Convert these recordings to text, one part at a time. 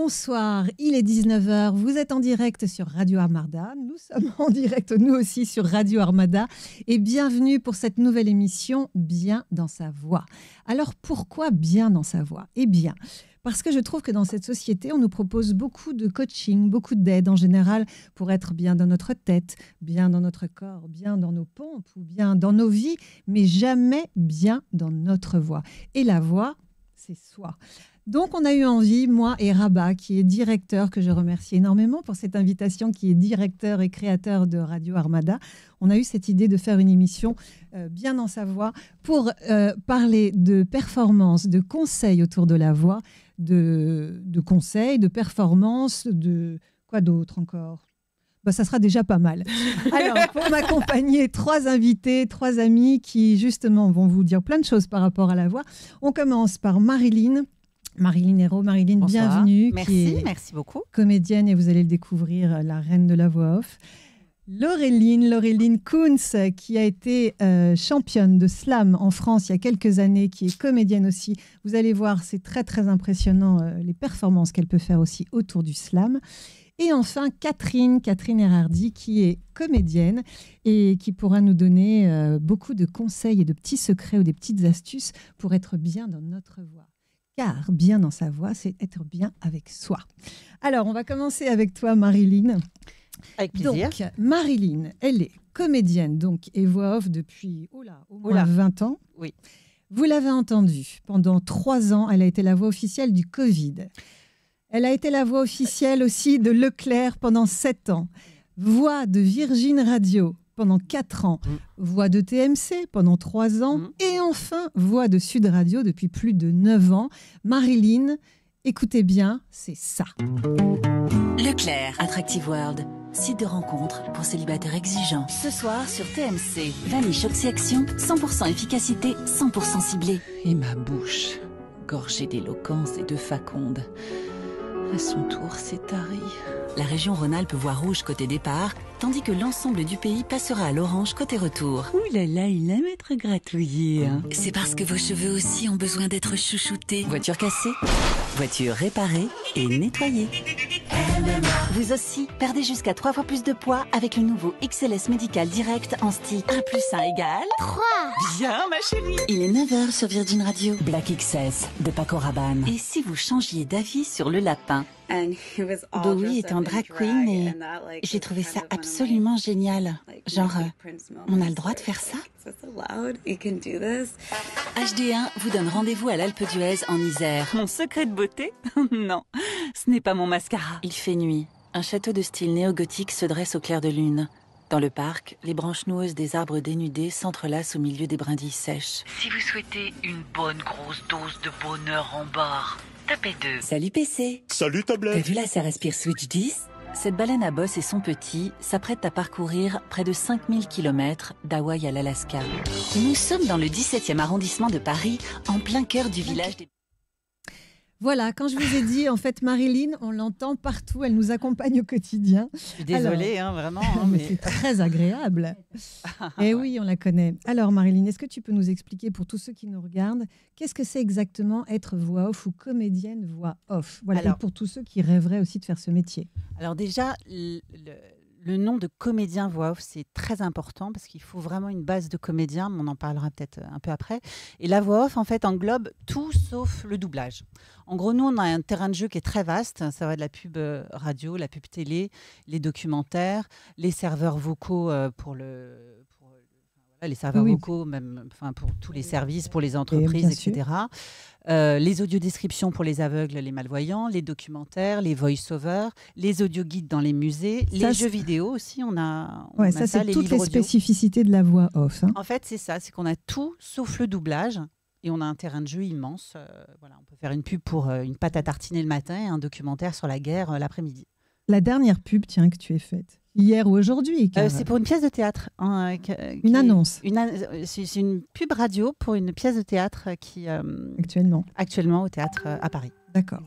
Bonsoir, il est 19 h, vous êtes en direct sur Radio Armada, nous sommes en direct nous aussi sur Radio Armada et bienvenue pour cette nouvelle émission Bien dans sa voix. Alors pourquoi Bien dans sa voix? Eh bien, parce que je trouve que dans cette société, on nous propose beaucoup de coaching, beaucoup d'aide en général pour être bien dans notre tête, bien dans notre corps, bien dans nos pompes ou bien dans nos vies, mais jamais bien dans notre voix. Et la voix, c'est soi. Donc, on a eu envie, moi et Rabat, qui est directeur, que je remercie énormément pour cette invitation, qui est directeur et créateur de Radio Armada. On a eu cette idée de faire une émission bien dans sa voix pour parler de performance, de conseils autour de la voix, de conseils, de performance, de quoi d'autre encore ? Ça sera déjà pas mal. Alors, pour m'accompagner, 3 invités, 3 amis qui, justement, vont vous dire plein de choses par rapport à la voix. On commence par Marilyn Hérault. Marilyn, bonsoir. Bienvenue. Merci beaucoup. Comédienne, et vous allez le découvrir, la reine de la voix off. Laureline Kuntz, qui a été championne de slam en France il y a quelques années, qui est comédienne aussi. Vous allez voir, c'est très, très impressionnant les performances qu'elle peut faire aussi autour du slam. Et enfin, Catherine Hérardi, qui est comédienne et qui pourra nous donner beaucoup de conseils et de petits secrets ou des petites astuces pour être bien dans notre voix. Car bien dans sa voix, c'est être bien avec soi. Alors, on va commencer avec toi, Marilyn. Avec plaisir. Donc, Marilyn, elle est comédienne et voix off depuis au moins 20 ans. Oui. Vous l'avez entendue, pendant 3 ans, elle a été la voix officielle du Covid. Elle a été la voix officielle aussi de Leclerc pendant 7 ans. Voix de Virgin Radio pendant 4 ans. Voix de TMC pendant 3 ans. Et enfin, voix de Sud Radio depuis plus de 9 ans. Marilyn, écoutez bien, c'est ça. Leclerc, Attractive World, site de rencontre pour célibataires exigeants. Ce soir sur TMC, Vanish Oxy-Action, 100% efficacité, 100% ciblée. Et ma bouche, gorgée d'éloquence et de faconde. À son tour, c'est tari. La région Rhône-Alpes voit rouge côté départ, tandis que l'ensemble du pays passera à l'orange côté retour. Ouh là là, il aime être gratouillé. Hein. C'est parce que vos cheveux aussi ont besoin d'être chouchoutés. Voiture cassée, voiture réparée et nettoyée. Vous aussi, perdez jusqu'à 3 fois plus de poids avec le nouveau XLS Médical Direct en stick. 1 + 1 égale 3. Bien, ma chérie. Il est 9 h sur Virgin Radio. Black XS de Paco Rabanne. Et si vous changiez d'avis sur le lapin? Bowie est en drag queen et j'ai trouvé ça absolument génial. Genre, on a le droit de faire ça? HD1 vous donne rendez-vous à l'Alpe d'Huez en Isère. Mon secret de beauté? Non, ce n'est pas mon mascara. Il fait nuit. Un château de style néo-gothique se dresse au clair de lune. Dans le parc, les branches noueuses des arbres dénudés s'entrelacent au milieu des brindilles sèches. Si vous souhaitez une bonne grosse dose de bonheur en barre, tapez 2. Salut PC. Salut tablette. T'as vu là, ça respire Switch 10? Cette baleine à bosse et son petit s'apprêtent à parcourir près de 5000 km d'Hawaï à l'Alaska. Nous sommes dans le 17e arrondissement de Paris, en plein cœur du village des... Voilà, quand je vous ai dit, en fait, Marilyn, on l'entend partout, elle nous accompagne au quotidien. Je suis désolée, vraiment. Mais c'est très agréable. Et oui, on la connaît. Alors, Marilyn, est-ce que tu peux nous expliquer, pour tous ceux qui nous regardent, qu'est-ce que c'est exactement être voix off ou comédienne voix off? Voilà, et pour tous ceux qui rêveraient aussi de faire ce métier. Alors déjà, le nom de comédien voix off, c'est très important parce qu'il faut vraiment une base de comédien, mais on en parlera peut-être un peu après. Et la voix off, en fait, englobe tout sauf le doublage. En gros, nous, on a un terrain de jeu qui est très vaste. Ça va de la pub radio, la pub télé, les documentaires, les serveurs vocaux les serveurs vocaux, même, pour tous les services, pour les entreprises, etc. Les audiodescriptions pour les aveugles, les malvoyants, les documentaires, les voice-overs, les audioguides dans les musées, les jeux vidéo aussi. On a ça, c'est les toutes les livres audio. Spécificités de la voix off. En fait, c'est ça, c'est qu'on a tout sauf le doublage. Et on a un terrain de jeu immense. On peut faire une pub pour une pâte à tartiner le matin et un documentaire sur la guerre l'après-midi. La dernière pub, que tu as faite hier ou aujourd'hui? C'est pour une pièce de théâtre. Une annonce. C'est une pub radio pour une pièce de théâtre qui actuellement au théâtre à Paris. D'accord.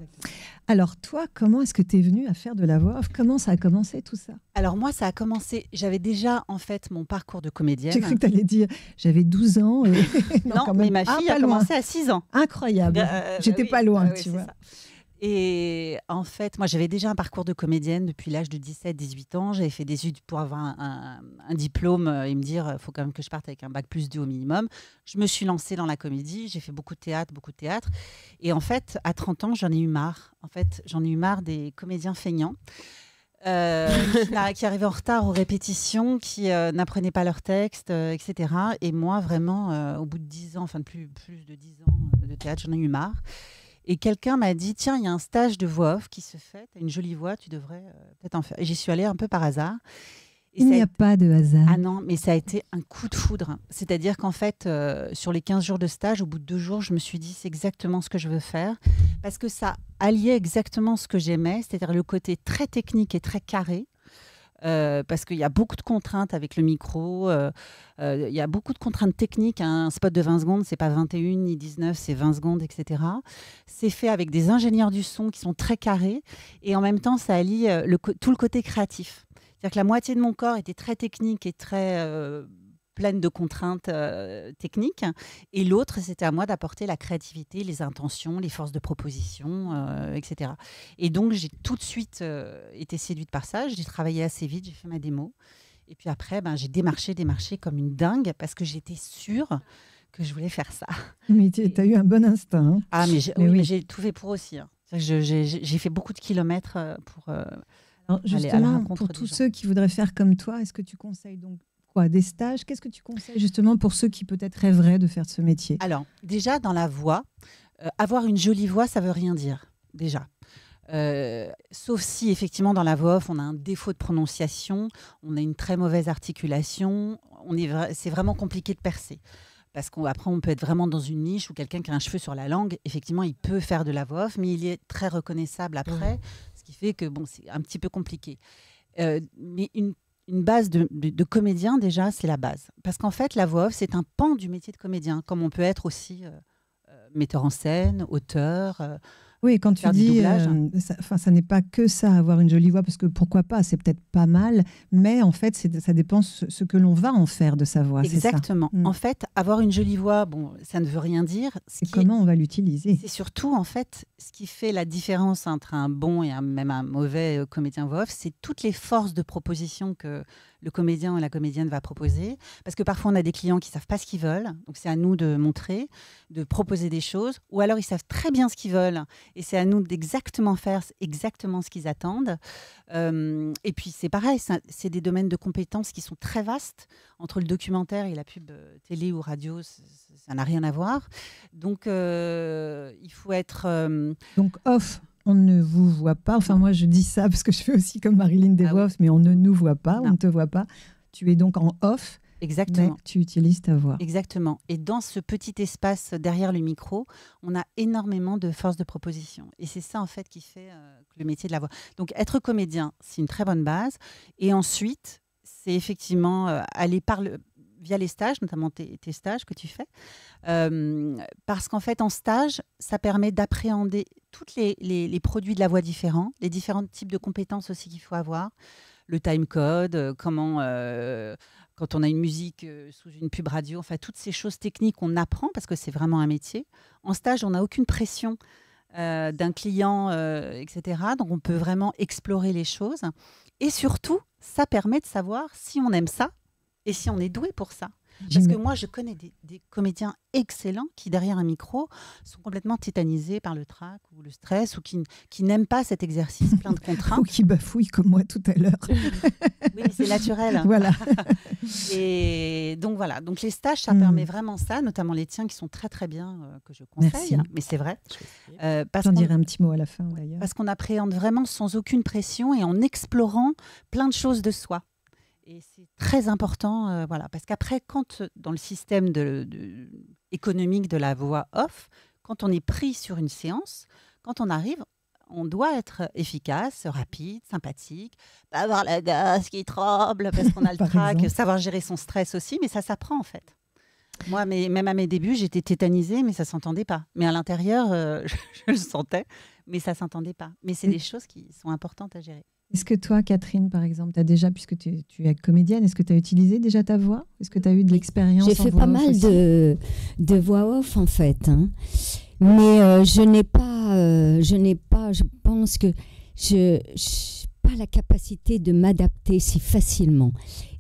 Alors toi, comment est-ce que tu es venue à faire de la voix off? Comment ça a commencé tout ça? Alors moi, ça a commencé, j'avais déjà en fait mon parcours de comédienne. J'ai cru que tu allais dire, j'avais 12 ans. Non, mais ma fille a commencé à 6 ans. Incroyable. J'étais pas loin, tu vois. Ça. Et en fait, moi, j'avais déjà un parcours de comédienne depuis l'âge de 17-18 ans. J'avais fait des études pour avoir un diplôme et me dire, il faut quand même que je parte avec un bac+2 au minimum. Je me suis lancée dans la comédie. J'ai fait beaucoup de théâtre. Et en fait, à 30 ans, j'en ai eu marre. En fait, j'en ai eu marre des comédiens feignants. Qui arrivaient en retard aux répétitions, qui n'apprenaient pas leur texte, etc. Et moi, vraiment, au bout de 10 ans, enfin plus de 10 ans de théâtre, j'en ai eu marre. Et quelqu'un m'a dit, tiens, il y a un stage de voix off qui se fait, tu as une jolie voix, tu devrais peut-être en faire. Et j'y suis allée un peu par hasard. Et il n'y a pas de hasard. Ah non, mais ça a été un coup de foudre. C'est-à-dire qu'en fait, sur les 15 jours de stage, au bout de 2 jours, je me suis dit, c'est exactement ce que je veux faire. Parce que ça alliait exactement ce que j'aimais, c'est-à-dire le côté très technique et très carré. Parce qu'il y a beaucoup de contraintes avec le micro, il y a beaucoup de contraintes techniques. Un spot de 20 secondes, c'est pas 21 ni 19, c'est 20 secondes, etc. C'est fait avec des ingénieurs du son qui sont très carrés et en même temps, ça allie tout le côté créatif. C'est-à-dire que la moitié de mon corps était très technique et très pleine de contraintes techniques. Et l'autre, c'était à moi d'apporter la créativité, les intentions, les forces de proposition, etc. Et donc, j'ai tout de suite été séduite par ça. J'ai travaillé assez vite, j'ai fait ma démo. Et puis après, j'ai démarché comme une dingue parce que j'étais sûre que je voulais faire ça. Mais tu as eu un bon instinct. Hein. Ah, mais j'ai tout fait pour aussi. Hein. J'ai fait beaucoup de kilomètres pour Alors, justement, aller à la rencontre pour tous ceux qui voudraient faire comme toi, est-ce que tu conseilles donc des stages? Qu'est-ce que tu conseilles justement pour ceux qui peut-être rêveraient de faire ce métier? Alors, déjà, dans la voix, avoir une jolie voix, ça ne veut rien dire, déjà. Sauf si, effectivement, dans la voix off, on a un défaut de prononciation, on a une très mauvaise articulation, c'est vraiment compliqué de percer. Parce qu'après, on peut être vraiment dans une niche où quelqu'un qui a un cheveu sur la langue, effectivement, il peut faire de la voix off, mais il est très reconnaissable après, ce qui fait que c'est un petit peu compliqué. Mais une base de comédien, déjà, c'est la base. Parce qu'en fait, la voix off, c'est un pan du métier de comédien, comme on peut être aussi metteur en scène, auteur. Oui, quand tu dis, ça n'est pas que ça, avoir une jolie voix, parce que pourquoi pas, c'est peut-être pas mal, mais en fait, ça dépend ce que l'on va en faire de sa voix. Exactement. En fait, avoir une jolie voix, ça ne veut rien dire. Et comment on va l'utiliser? C'est surtout, en fait, ce qui fait la différence entre un bon et même un mauvais comédien voix off, c'est toutes les forces de proposition que le comédien ou la comédienne va proposer. Parce que parfois, on a des clients qui ne savent pas ce qu'ils veulent. Donc, c'est à nous de montrer, de proposer des choses. Ou alors, ils savent très bien ce qu'ils veulent. Et c'est à nous d'exactement faire exactement ce qu'ils attendent. Et puis, c'est pareil, c'est des domaines de compétences qui sont très vastes. Entre le documentaire et la pub télé ou radio, ça n'a rien à voir. Donc, il faut être... Donc, off. On ne vous voit pas. Enfin, moi, je dis ça parce que je fais aussi comme Marilyn des voix off, mais on ne nous voit pas, on ne te voit pas. Tu es donc en off. Exactement. Mais tu utilises ta voix. Exactement. Et dans ce petit espace derrière le micro, on a énormément de force de proposition. Et c'est ça, en fait, qui fait le métier de la voix. Donc, être comédien, c'est une très bonne base. Et ensuite, c'est effectivement aller via les stages, notamment tes stages que tu fais. Parce qu'en fait, en stage, ça permet d'appréhender tous les produits de la voix différents, les différents types de compétences aussi qu'il faut avoir. Le timecode, comment... quand on a une musique sous une pub radio, enfin, toutes ces choses techniques, on apprend parce que c'est vraiment un métier. En stage, on n'a aucune pression d'un client, etc. Donc, on peut vraiment explorer les choses. Et surtout, ça permet de savoir si on aime ça et si on est doué pour ça. Parce que moi, je connais des comédiens excellents qui, derrière un micro, sont complètement tétanisés par le trac ou le stress ou qui n'aiment pas cet exercice plein de contraintes. Ou qui bafouillent comme moi tout à l'heure. Oui, c'est naturel. Voilà. Et donc, voilà. Donc, les stages, ça permet vraiment ça, notamment les tiens qui sont très, très bien, que je conseille. Merci. Mais c'est vrai. J'en dirai un petit mot à la fin, d'ailleurs. Parce qu'on appréhende vraiment sans aucune pression et en explorant plein de choses de soi. Et c'est très important, voilà, parce qu'après, quand dans le système économique de la voix off, quand on est pris sur une séance, quand on arrive, on doit être efficace, rapide, sympathique, pas avoir la gosse qui tremble parce qu'on a le trac, savoir gérer son stress aussi, mais ça s'apprend en fait. Moi, même à mes débuts, j'étais tétanisée, mais ça ne s'entendait pas. Mais à l'intérieur, je le sentais, mais ça ne s'entendait pas. Mais c'est des choses qui sont importantes à gérer. Est-ce que toi, Catherine, par exemple, tu as déjà, puisque tu es comédienne, est-ce que tu as utilisé déjà ta voix? Est-ce que tu as eu de l'expérience? J'ai fait pas mal de voix off, en fait. Hein. Mais je n'ai pas je pense que je n'ai pas la capacité de m'adapter si facilement.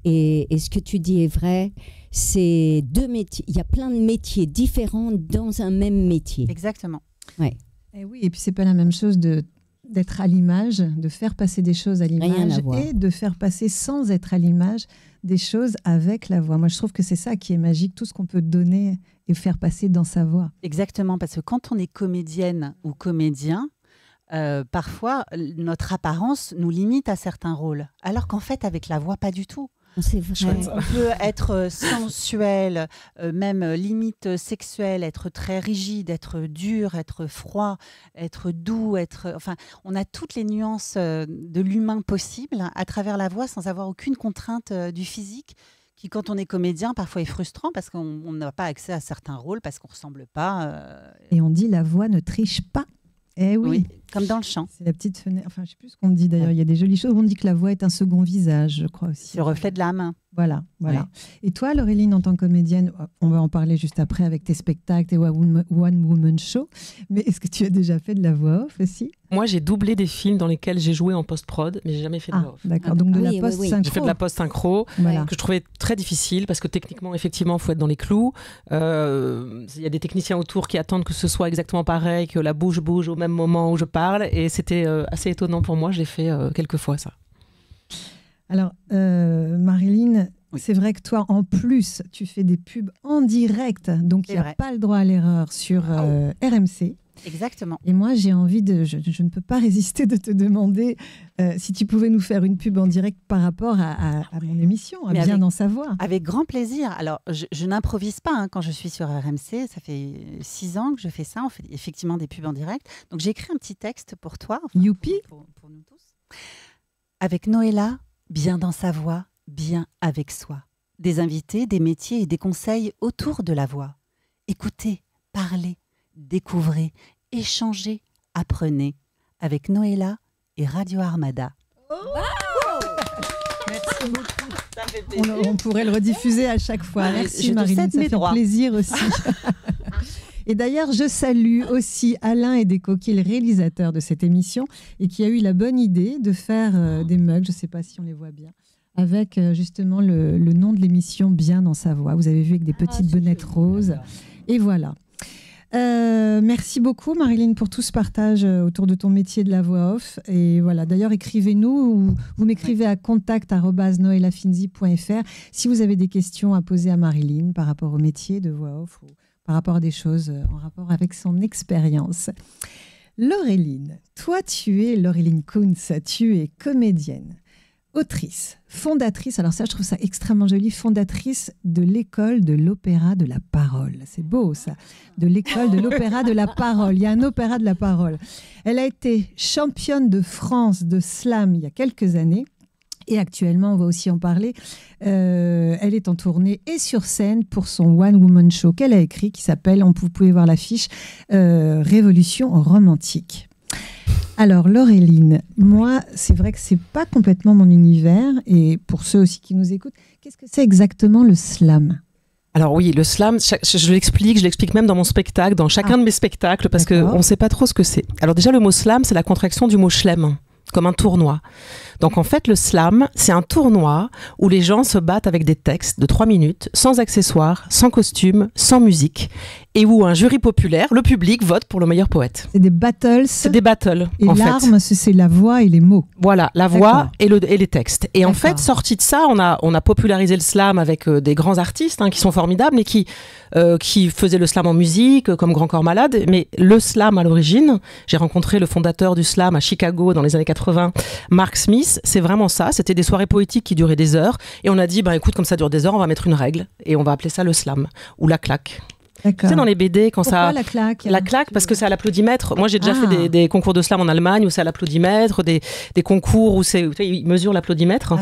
Et ce que tu dis est vrai, c'est 2 métiers. Il y a plein de métiers différents dans un même métier. Exactement. Ouais. Et oui, et puis c'est pas la même chose d'être à l'image, de faire passer des choses à l'image et de faire passer sans être à l'image des choses avec la voix. Moi, je trouve que c'est ça qui est magique, tout ce qu'on peut donner et faire passer dans sa voix. Exactement, parce que quand on est comédienne ou comédien, parfois notre apparence nous limite à certains rôles, alors qu'en fait, avec la voix, pas du tout. C'est vrai. On peut être sensuel, même limite sexuel, être très rigide, être dur, être froid, être doux, enfin, on a toutes les nuances de l'humain possible à travers la voix sans avoir aucune contrainte du physique qui, quand on est comédien, parfois est frustrant parce qu'on n'a pas accès à certains rôles, parce qu'on ne ressemble pas. Et on dit la voix ne triche pas. Eh oui. Comme dans le chant. C'est la petite fenêtre. Enfin, je ne sais plus ce qu'on dit d'ailleurs. Il y a des jolies choses. On dit que la voix est un second visage, je crois aussi. Le reflet de l'âme. Voilà. Ouais. Et toi, Laureline, en tant que comédienne, on va en parler juste après avec tes spectacles, tes One Woman Show. Mais est-ce que tu as déjà fait de la voix off aussi ? Moi, j'ai doublé des films dans lesquels j'ai joué en post-prod, mais j'ai jamais fait de voix off. D'accord. Donc de la oui, post-synchro. J'ai fait de la post-synchro, que je trouvais très difficile parce que techniquement, effectivement, il faut être dans les clous. Il y a des techniciens autour qui attendent que ce soit exactement pareil, que la bouche bouge au même moment où je parle. Et c'était assez étonnant pour moi. Je l'ai fait quelques fois, ça. Alors, Marilyn, c'est vrai que toi, en plus, tu fais des pubs en direct. Donc, il n'y a pas le droit à l'erreur sur RMC. Exactement. Et moi, j'ai envie je ne peux pas résister de te demander si tu pouvais nous faire une pub en direct par rapport à mon émission, Bien dans sa voix. Avec grand plaisir. Alors, je n'improvise pas quand je suis sur RMC. Ça fait 6 ans que je fais ça. On fait effectivement des pubs en direct. Donc, j'ai écrit un petit texte pour toi. Youpi. Pour nous tous. Avec Noëlla, bien dans sa voix, bien avec soi. Des invités, des métiers et des conseils autour de la voix. Écoutez, parlez, découvrez, échangez, apprenez avec Noëlla et Radio Armada. Merci beaucoup. Ça fait plaisir. On pourrait le rediffuser à chaque fois. Merci Marilyn, ça fait plaisir aussi. Et d'ailleurs, je salue aussi Alain Edeko, qui est le réalisateur de cette émission et qui a eu la bonne idée de faire des mugs, je ne sais pas si on les voit bien, avec justement le nom de l'émission Bien dans sa voix. Vous avez vu avec des petites bonnettes roses. Et voilà. Merci beaucoup Marilyn pour tout ce partage autour de ton métier de la voix off. Et voilà, d'ailleurs écrivez-nous ou vous m'écrivez à contact@noellafinzi.fr si vous avez des questions à poser à Marilyn par rapport au métier de voix off ou par rapport à des choses en rapport avec son expérience. Laureline, toi tu es Laureline Kuntz, tu es comédienne, autrice, fondatrice, alors ça je trouve ça extrêmement joli, fondatrice de l'école de l'opéra de la parole. C'est beau ça, de l'école de l'opéra de la parole. Il y a un opéra de la parole. Elle a été championne de France de slam il y a quelques années. Et actuellement, on va aussi en parler, elle est en tournée et sur scène pour son One Woman Show qu'elle a écrit, qui s'appelle, vous pouvez voir l'affiche, Révolution romantique. Alors Laureline, moi, c'est vrai que c'est pas complètement mon univers, et pour ceux aussi qui nous écoutent, qu'est-ce que c'est exactement le slam ? Alors oui, le slam, je l'explique même dans mon spectacle, dans chacun de mes spectacles, parce qu'on ne sait pas trop ce que c'est. Alors déjà, le mot slam, c'est la contraction du mot chelem, comme un tournoi. Donc en fait, le slam, c'est un tournoi où les gens se battent avec des textes de 3 minutes, sans accessoires, sans costume, sans musique, et où un jury populaire, le public, vote pour le meilleur poète. C'est des battles. C'est des battles, et en fait. Et l'arme, c'est la voix et les mots. Voilà, la voix et les textes. Et en fait, sorti de ça, on a popularisé le slam avec des grands artistes qui sont formidables, mais qui faisaient le slam en musique, comme Grand Corps Malade. Mais le slam, à l'origine, j'ai rencontré le fondateur du slam à Chicago dans les années 80, Mark Smith. C'est vraiment ça, c'était des soirées poétiques qui duraient des heures, et on a dit, écoute, comme ça dure des heures, on va mettre une règle, et on va appeler ça le slam, ou la claque. Tu sais, dans les BD, quand Pourquoi la claque ? La claque, parce que c'est à l'applaudimètre. Moi, j'ai déjà fait des concours de slam en Allemagne où c'est à l'applaudimètre, des concours où ils mesurent l'applaudimètre.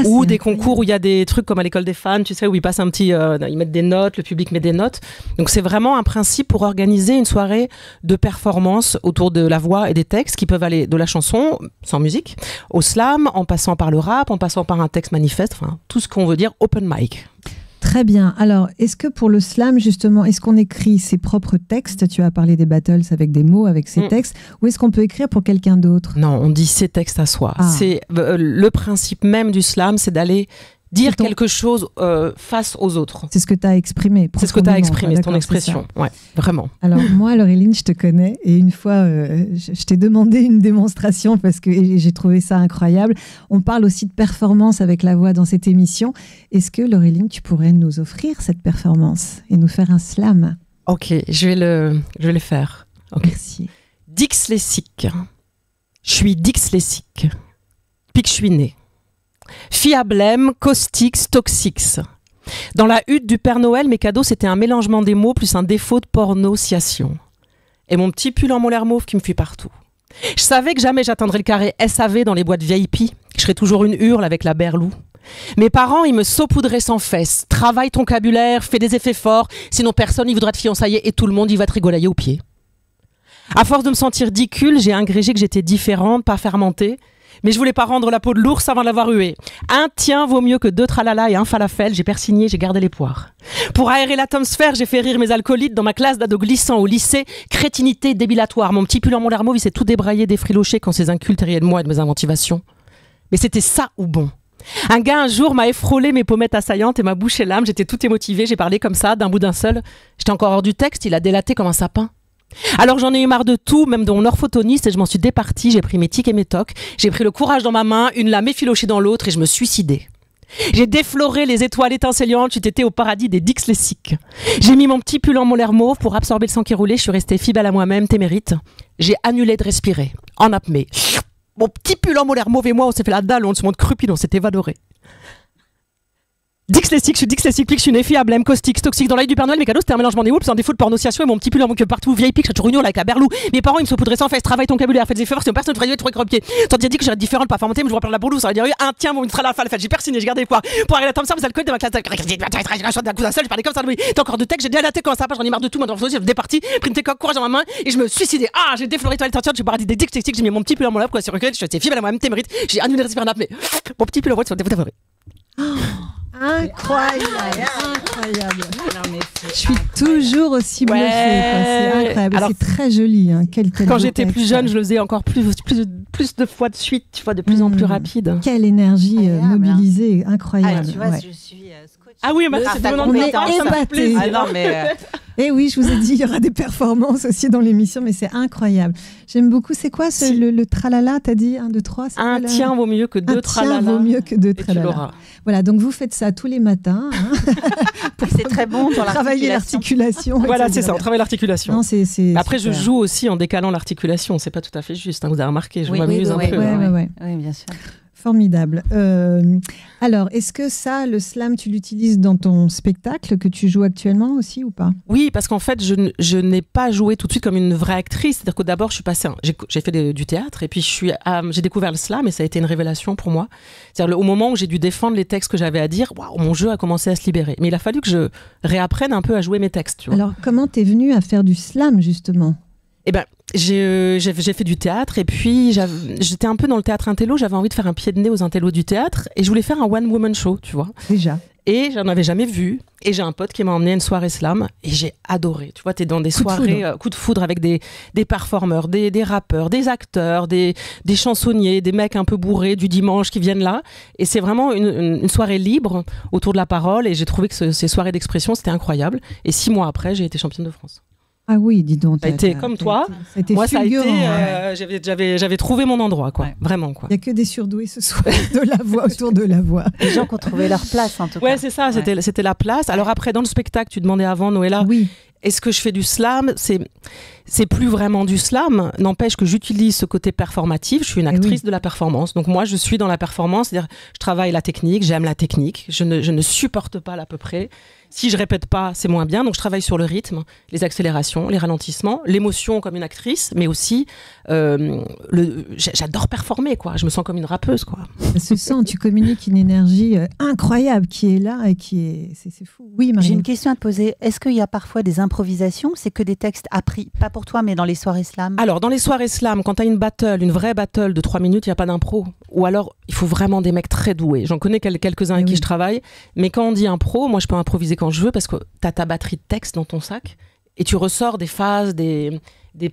Ou des concours où il y a des trucs comme à l'école des fans, tu sais, où ils passent ils mettent des notes, le public met des notes. Donc, c'est vraiment un principe pour organiser une soirée de performance autour de la voix et des textes qui peuvent aller de la chanson, sans musique, au slam, en passant par le rap, en passant par un texte manifeste, enfin, tout ce qu'on veut dire open mic. Très bien. Alors, est-ce que pour le slam, justement, est-ce qu'on écrit ses propres textes? Tu as parlé des battles avec des mots, avec ses textes. Ou est-ce qu'on peut écrire pour quelqu'un d'autre? Non, on dit ses textes à soi. C'est le principe même du slam, c'est d'aller dire quelque chose face aux autres. C'est ce que tu as exprimé. C'est ce que tu as exprimé, c'est ton expression. Ouais, vraiment. Alors moi, Laureline, je te connais et une fois, je t'ai demandé une démonstration parce que j'ai trouvé ça incroyable. On parle aussi de performance avec la voix dans cette émission. Est-ce que, Laureline, tu pourrais nous offrir cette performance et nous faire un slam? Ok, je vais le faire. Okay. Merci. Dyslexique. Je suis dyslexique. Puis que je suis née. Fiablème, caustix, toxix. Dans la hutte du Père Noël, mes cadeaux, c'était un mélangement des mots plus un défaut de pornociation. Et mon petit pull en molaire mauve qui me fuit partout. Je savais que jamais j'atteindrais le carré SAV dans les boîtes VIP, que je serais toujours une hurle avec la berlou. Mes parents, ils me saupoudraient sans fesses. Travaille ton vocabulaire, fais des effets forts, sinon personne n'y voudra te fiançailler et tout le monde y va te rigolailler aux pieds. À force de me sentir dicule, j'ai agrégé que j'étais différente, pas fermentée. Mais je voulais pas rendre la peau de l'ours avant de l'avoir hué. Un tien vaut mieux que 2 tralala et un falafel. J'ai persigné, j'ai gardé les poires. Pour aérer l'atmosphère, j'ai fait rire mes alcoolites dans ma classe d'ados glissants au lycée. Crétinité débilatoire. Mon petit pull en mon mauve, il s'est tout débraillé, défriloché quand ces incultes riaient de moi et de mes inventivations. Mais c'était ça ou bon. Un gars un jour m'a effrôlé mes pommettes assaillantes et m'a bouché l'âme. J'étais tout émotivée, j'ai parlé comme ça, d'un bout d'un seul. J'étais encore hors du texte, il a délaté comme un sapin. Alors j'en ai eu marre de tout, même de mon orthophoniste, et je m'en suis départie, j'ai pris mes tics et mes tocs, j'ai pris le courage dans ma main, une lame effilochée dans l'autre et je me suicidais. J'ai défloré les étoiles étincelantes, j'ai été au paradis des dyslexiques. J'ai mis mon petit pull en molaire mauve pour absorber le sang qui roulait, je suis restée fidèle à moi-même, témérite. J'ai annulé de respirer, en apnée. Mon petit pull en molaire mauve et moi, on s'est fait la dalle, on se monte crupide, on s'est évadoré. Dyslexique, je suis dyslexique, puis que je suis une fiable, caustique, toxique. Dans l'œil du Père Noël, mes cadeaux, c'était un mélangement des mots, plus un défaut de pornociation et mon petit pull en que partout, vieille pique, je serais toujours une hurle avec la berlou. Mes parents, ils me saupoudraient sans fesses, travaille ton vocabulaire, faites des efforts, sinon personne ne ferait trop pied. Tant dit que j'aurais différente, pas fermentée, mais je vois plein de la boulou, ça aurait dit un tien, bon, une tralala, falafel, j'ai persiné, j'ai gardé quoi. Pour arriver à la tome ça, vous alcooliques de ma classe, d'un coup d'un seul, je parlais comme ça, t'as encore de texte, j'ai déjà la tête quand ça passe, j'en ai marre de tout, moi, j'ai départi, pris une courage dans ma main et je me suicidais. Ah, j'ai défloré toilette entière, j'ai paradis des dyslexiques, j'ai mis mon petit pull en mon lèvre, quoi, sur lequel je suis fiable à moi-même, témérite, j'ai annulé de respirer en apnée. Mon petit pull en molaire, Incroyable, incroyable. Je suis toujours aussi bluffée. C'est incroyable. Alors, c'est très joli. Hein. Quand j'étais plus jeune, je le faisais encore plus de fois de suite, tu vois, de plus en plus rapide. Quelle énergie mobilisée, incroyable. Ah, tu vois, je suis scotchée. Ah oui, mais c'était mon on est épatés. Ah non, mais Et oui, je vous ai dit, il y aura des performances aussi dans l'émission, mais c'est incroyable. J'aime beaucoup. C'est quoi le tralala? T'as dit 1, 2, 3. Un tien vaut mieux que 2 tralala. Un tien vaut mieux que 2 tralala. Voilà, donc vous faites ça tous les matins. Hein, c'est très bon pour travailler l'articulation. Voilà, c'est ça, on travaille l'articulation. Non, après, je joue aussi en décalant l'articulation. C'est pas tout à fait juste. Hein, vous avez remarqué, je m'amuse un peu. Oui, bien sûr. Formidable. Alors, est-ce que ça, le slam, tu l'utilises dans ton spectacle que tu joues actuellement aussi ou pas? Oui, parce qu'en fait, je n'ai pas joué tout de suite comme une vraie actrice. C'est-à-dire que d'abord, je suis passée, j'ai fait du théâtre et puis j'ai découvert le slam et ça a été une révélation pour moi. C'est-à-dire au moment où j'ai dû défendre les textes que j'avais à dire, waouh, mon jeu a commencé à se libérer. Mais il a fallu que je réapprenne un peu à jouer mes textes. Tu vois. Alors, comment t'es venue à faire du slam justement? Eh ben, j'ai fait du théâtre et puis j'étais un peu dans le théâtre intello, j'avais envie de faire un pied de nez aux intellos du théâtre et je voulais faire un one-woman show, tu vois. Déjà. Et j'en avais jamais vu et j'ai un pote qui m'a emmené à une soirée slam et j'ai adoré. Tu vois, t'es dans des soirées coup de foudre avec des performeurs, des rappeurs, des acteurs, des chansonniers, des mecs un peu bourrés du dimanche qui viennent là et c'est vraiment une soirée libre autour de la parole et j'ai trouvé que ces soirées d'expression c'était incroyable et 6 mois après j'ai été championne de France. Ah oui, dis donc. Ça a été comme toi. Moi, ça a été. J'avais trouvé mon endroit, quoi. Ouais. Vraiment, quoi. Il n'y a que des surdoués ce soir de la voix autour de la voix. Les gens qui ont trouvé leur place, en tout cas. Ouais, c'est ça. C'était la place. Alors après, dans le spectacle, tu demandais avant, Noëlla. Oui. Est-ce que je fais du slam? C'est plus vraiment du slam. N'empêche que j'utilise ce côté performatif. Je suis une actrice de la performance. Donc moi, je suis dans la performance. C'est-à-dire, je travaille la technique. J'aime la technique. Je ne supporte pas l'à peu près. Si je répète pas, c'est moins bien. Donc je travaille sur le rythme, les accélérations, les ralentissements, l'émotion comme une actrice, mais aussi j'adore performer, quoi. Je me sens comme une rappeuse, quoi. Ça se sent, tu communiques une énergie incroyable qui est là et c'est fou. Oui, Marie. J'ai une question à te poser. Est-ce qu'il y a parfois des improvisations? C'est que des textes appris, pas pour toi, mais dans les soirées slam? Alors, dans les soirées slam, quand tu as une vraie battle de 3 minutes, il n'y a pas d'impro. Ou alors, il faut vraiment des mecs très doués. J'en connais quelques-uns avec qui je travaille. Mais quand on dit impro, moi, je peux improviser quand je veux parce que tu as ta batterie de texte dans ton sac et tu ressors des phases, des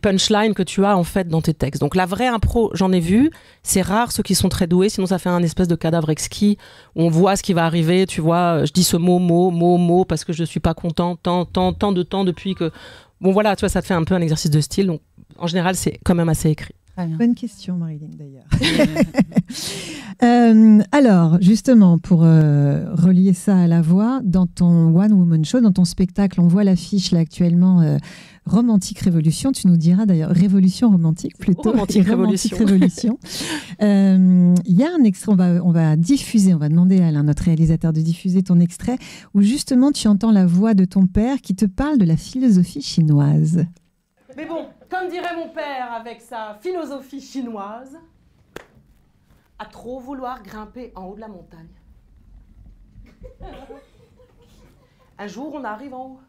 punchlines que tu as en fait dans tes textes. Donc la vraie impro, j'en ai vu. C'est rare ceux qui sont très doués, sinon ça fait un espèce de cadavre exquis où on voit ce qui va arriver. Tu vois, je dis ce mot parce que je suis pas content tant de temps depuis que... Bon voilà, tu vois, ça te fait un peu un exercice de style. Donc en général, c'est quand même assez écrit. Bonne question, Marilyn, d'ailleurs. Alors, justement, pour relier ça à la voix, dans ton One Woman Show, dans ton spectacle, on voit l'affiche là actuellement, Romantique Révolution. Tu nous diras d'ailleurs Révolution Romantique plutôt. Romantique Révolution. Il y a un extrait, on va diffuser, on va demander à Alain, notre réalisateur, de diffuser ton extrait où justement tu entends la voix de ton père qui te parle de la philosophie chinoise. Mais bon, comme dirait mon père avec sa philosophie chinoise, à trop vouloir grimper en haut de la montagne. Un jour, on arrive en haut.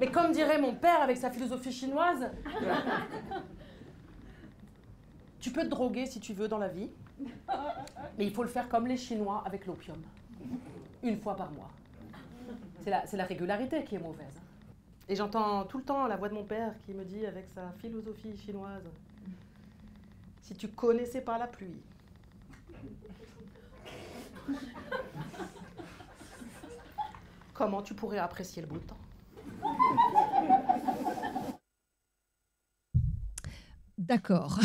Mais comme dirait mon père avec sa philosophie chinoise, tu peux te droguer si tu veux dans la vie, mais il faut le faire comme les Chinois avec l'opium, 1 fois par mois. C'est la régularité qui est mauvaise. Et j'entends tout le temps la voix de mon père qui me dit avec sa philosophie chinoise, si tu connaissais pas la pluie, comment tu pourrais apprécier le beau temps? D'accord.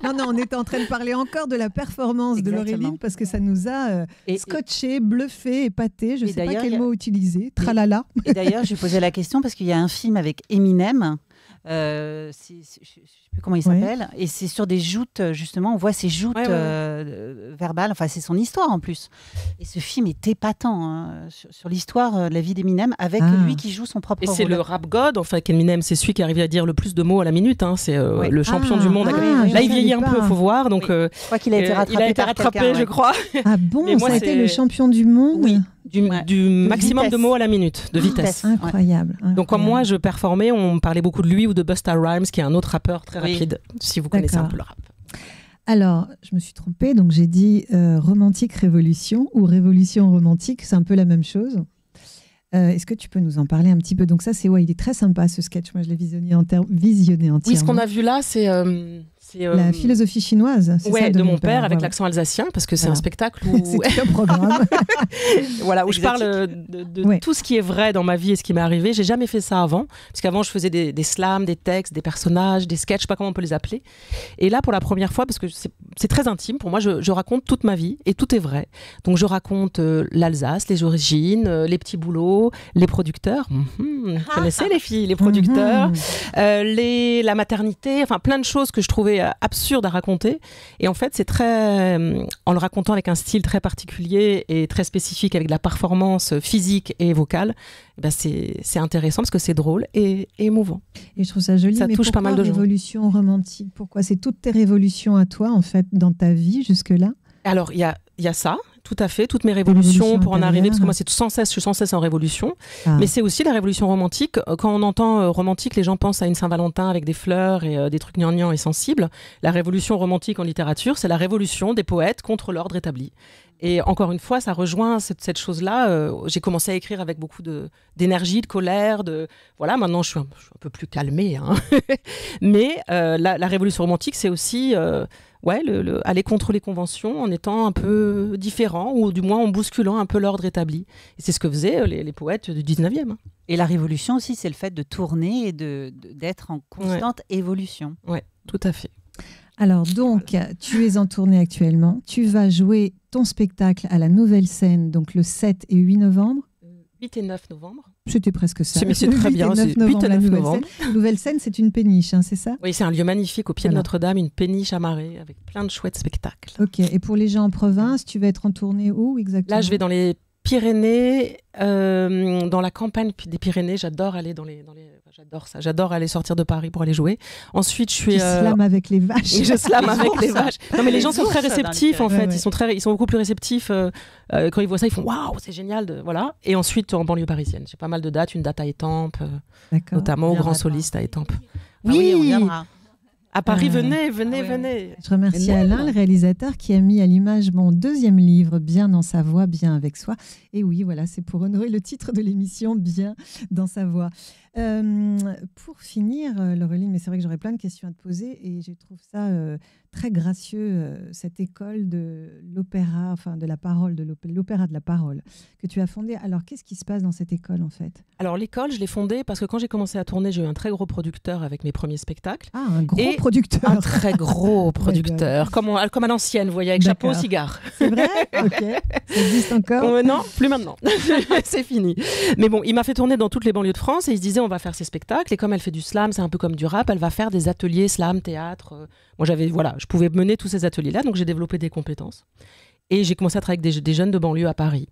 non, on était en train de parler encore de la performance de Laureline parce que ça nous a scotché, bluffé, épaté. Je ne sais pas quel mot utiliser. Tralala. Et d'ailleurs, je lui posais la question parce qu'il y a un film avec Eminem. Je ne sais plus comment il s'appelle, et c'est sur des joutes, justement, on voit ces joutes verbales, enfin c'est son histoire en plus, et ce film est épatant sur l'histoire de la vie d'Eminem avec lui qui joue son propre rôle. Et c'est le rap god, enfin Eminem, c'est celui qui arrive à dire le plus de mots à la minute, c'est le champion du monde. Là il vieillit un peu, il faut voir, donc je crois qu'il a été rattrapé, je crois. Ah bon, moi, ça a été le champion du monde? Oui. Du maximum de mots à la minute, de vitesse. Incroyable. Donc quand moi je performais, on me parlait beaucoup de lui ou de Busta Rhymes, qui est un autre rappeur très rapide, si vous connaissez un peu le rap. Alors, je me suis trompée, donc j'ai dit Romantique Révolution ou Révolution Romantique, c'est un peu la même chose. Est-ce que tu peux nous en parler un petit peu? Donc ça, il est très sympa ce sketch, moi je l'ai visionné entièrement. Oui, ce qu'on a vu là, c'est... la philosophie chinoise, c'est ça, de mon père avec l'accent alsacien, parce que c'est un spectacle où... c'est tout un programme. Voilà, où je parle de tout ce qui est vrai dans ma vie et ce qui m'est arrivé. J'ai jamais fait ça avant, parce qu'avant je faisais des slams, des textes, des personnages, des sketchs, je sais pas comment on peut les appeler. Et là, pour la première fois, parce que c'est très intime, pour moi, je raconte toute ma vie et tout est vrai. Donc je raconte l'Alsace, les origines, les petits boulots, les producteurs. Vous connaissez les filles, les producteurs, la maternité, enfin plein de choses que je trouvais absurde à raconter, et en fait c'est très en le racontant avec un style très particulier et très spécifique avec de la performance physique et vocale, c'est intéressant parce que c'est drôle et émouvant. Et je trouve ça joli. Ça touche pas mal de gens. Révolution romantique, pourquoi? C'est toutes tes révolutions à toi en fait dans ta vie jusque-là? Alors il y a ça, tout à fait, toutes mes révolutions pour en arriver, parce que moi je suis sans cesse en révolution, mais c'est aussi la révolution romantique. Quand on entend romantique, les gens pensent à une Saint-Valentin avec des fleurs et des trucs gnangnans et sensibles. La révolution romantique en littérature, c'est la révolution des poètes contre l'ordre établi. Et encore une fois, ça rejoint cette chose-là. J'ai commencé à écrire avec beaucoup d'énergie, de colère. Voilà, maintenant, je suis un peu plus calmée. Mais la révolution romantique, c'est aussi aller contre les conventions en étant un peu différent, ou du moins en bousculant un peu l'ordre établi. Et c'est ce que faisaient les poètes du 19e. Et la révolution aussi, c'est le fait de tourner et d'être en constante évolution. Oui, tout à fait. Alors donc, tu es en tournée actuellement. Tu vas jouer ton spectacle à la Nouvelle Scène, donc le 7 et 8 novembre. 8 et 9 novembre. C'était presque ça. Mais c'est très bien, c'est 8 et 9 novembre. Nouvelle Scène, c'est une péniche, hein, c'est ça? Oui, c'est un lieu magnifique au pied de Notre-Dame, une péniche amarrée avec plein de chouettes spectacles. Ok, et pour les gens en province, tu vas être en tournée où exactement? Là, je vais dans les Pyrénées, dans la campagne des Pyrénées. J'adore aller j'adore ça. J'adore aller sortir de Paris pour aller jouer. Ensuite, je suis. Tu slams avec les vaches. Je slame avec les vaches. Non, mais les gens sont très réceptifs en fait. Ouais. Ils sont beaucoup plus réceptifs quand ils voient ça. Ils font waouh, c'est génial. Voilà. Et ensuite en banlieue parisienne, j'ai pas mal de dates. Une date à Étampes, notamment au Grand Soliste à Étampes. Oui, on viendra. À Paris, venez. Je remercie Alain, le réalisateur, qui a mis à l'image mon 2e livre, Bien dans sa voix, bien avec soi. Et oui, voilà, c'est pour honorer le titre de l'émission, Bien dans sa voix. Pour finir, Laureline, mais c'est vrai que j'aurais plein de questions à te poser et je trouve ça très gracieux, cette école de l'opéra, enfin de la parole, de l'opéra de la parole que tu as fondée. Alors, qu'est-ce qui se passe dans cette école en fait? Alors, l'école, je l'ai fondée parce que quand j'ai commencé à tourner, j'ai eu un très gros producteur avec mes premiers spectacles. Ah, un gros producteur. Un très gros producteur, comme à l'ancienne, vous voyez, avec chapeau au cigare. C'est vrai? Ok. Ça existe encore? Non, plus maintenant. C'est fini. Mais bon, il m'a fait tourner dans toutes les banlieues de France et il se disait, on va faire ces spectacles. Et comme elle fait du slam, c'est un peu comme du rap, elle va faire des ateliers slam, théâtre. Moi, je pouvais mener tous ces ateliers-là, donc j'ai développé des compétences. Et j'ai commencé à travailler avec des jeunes de banlieue à Paris.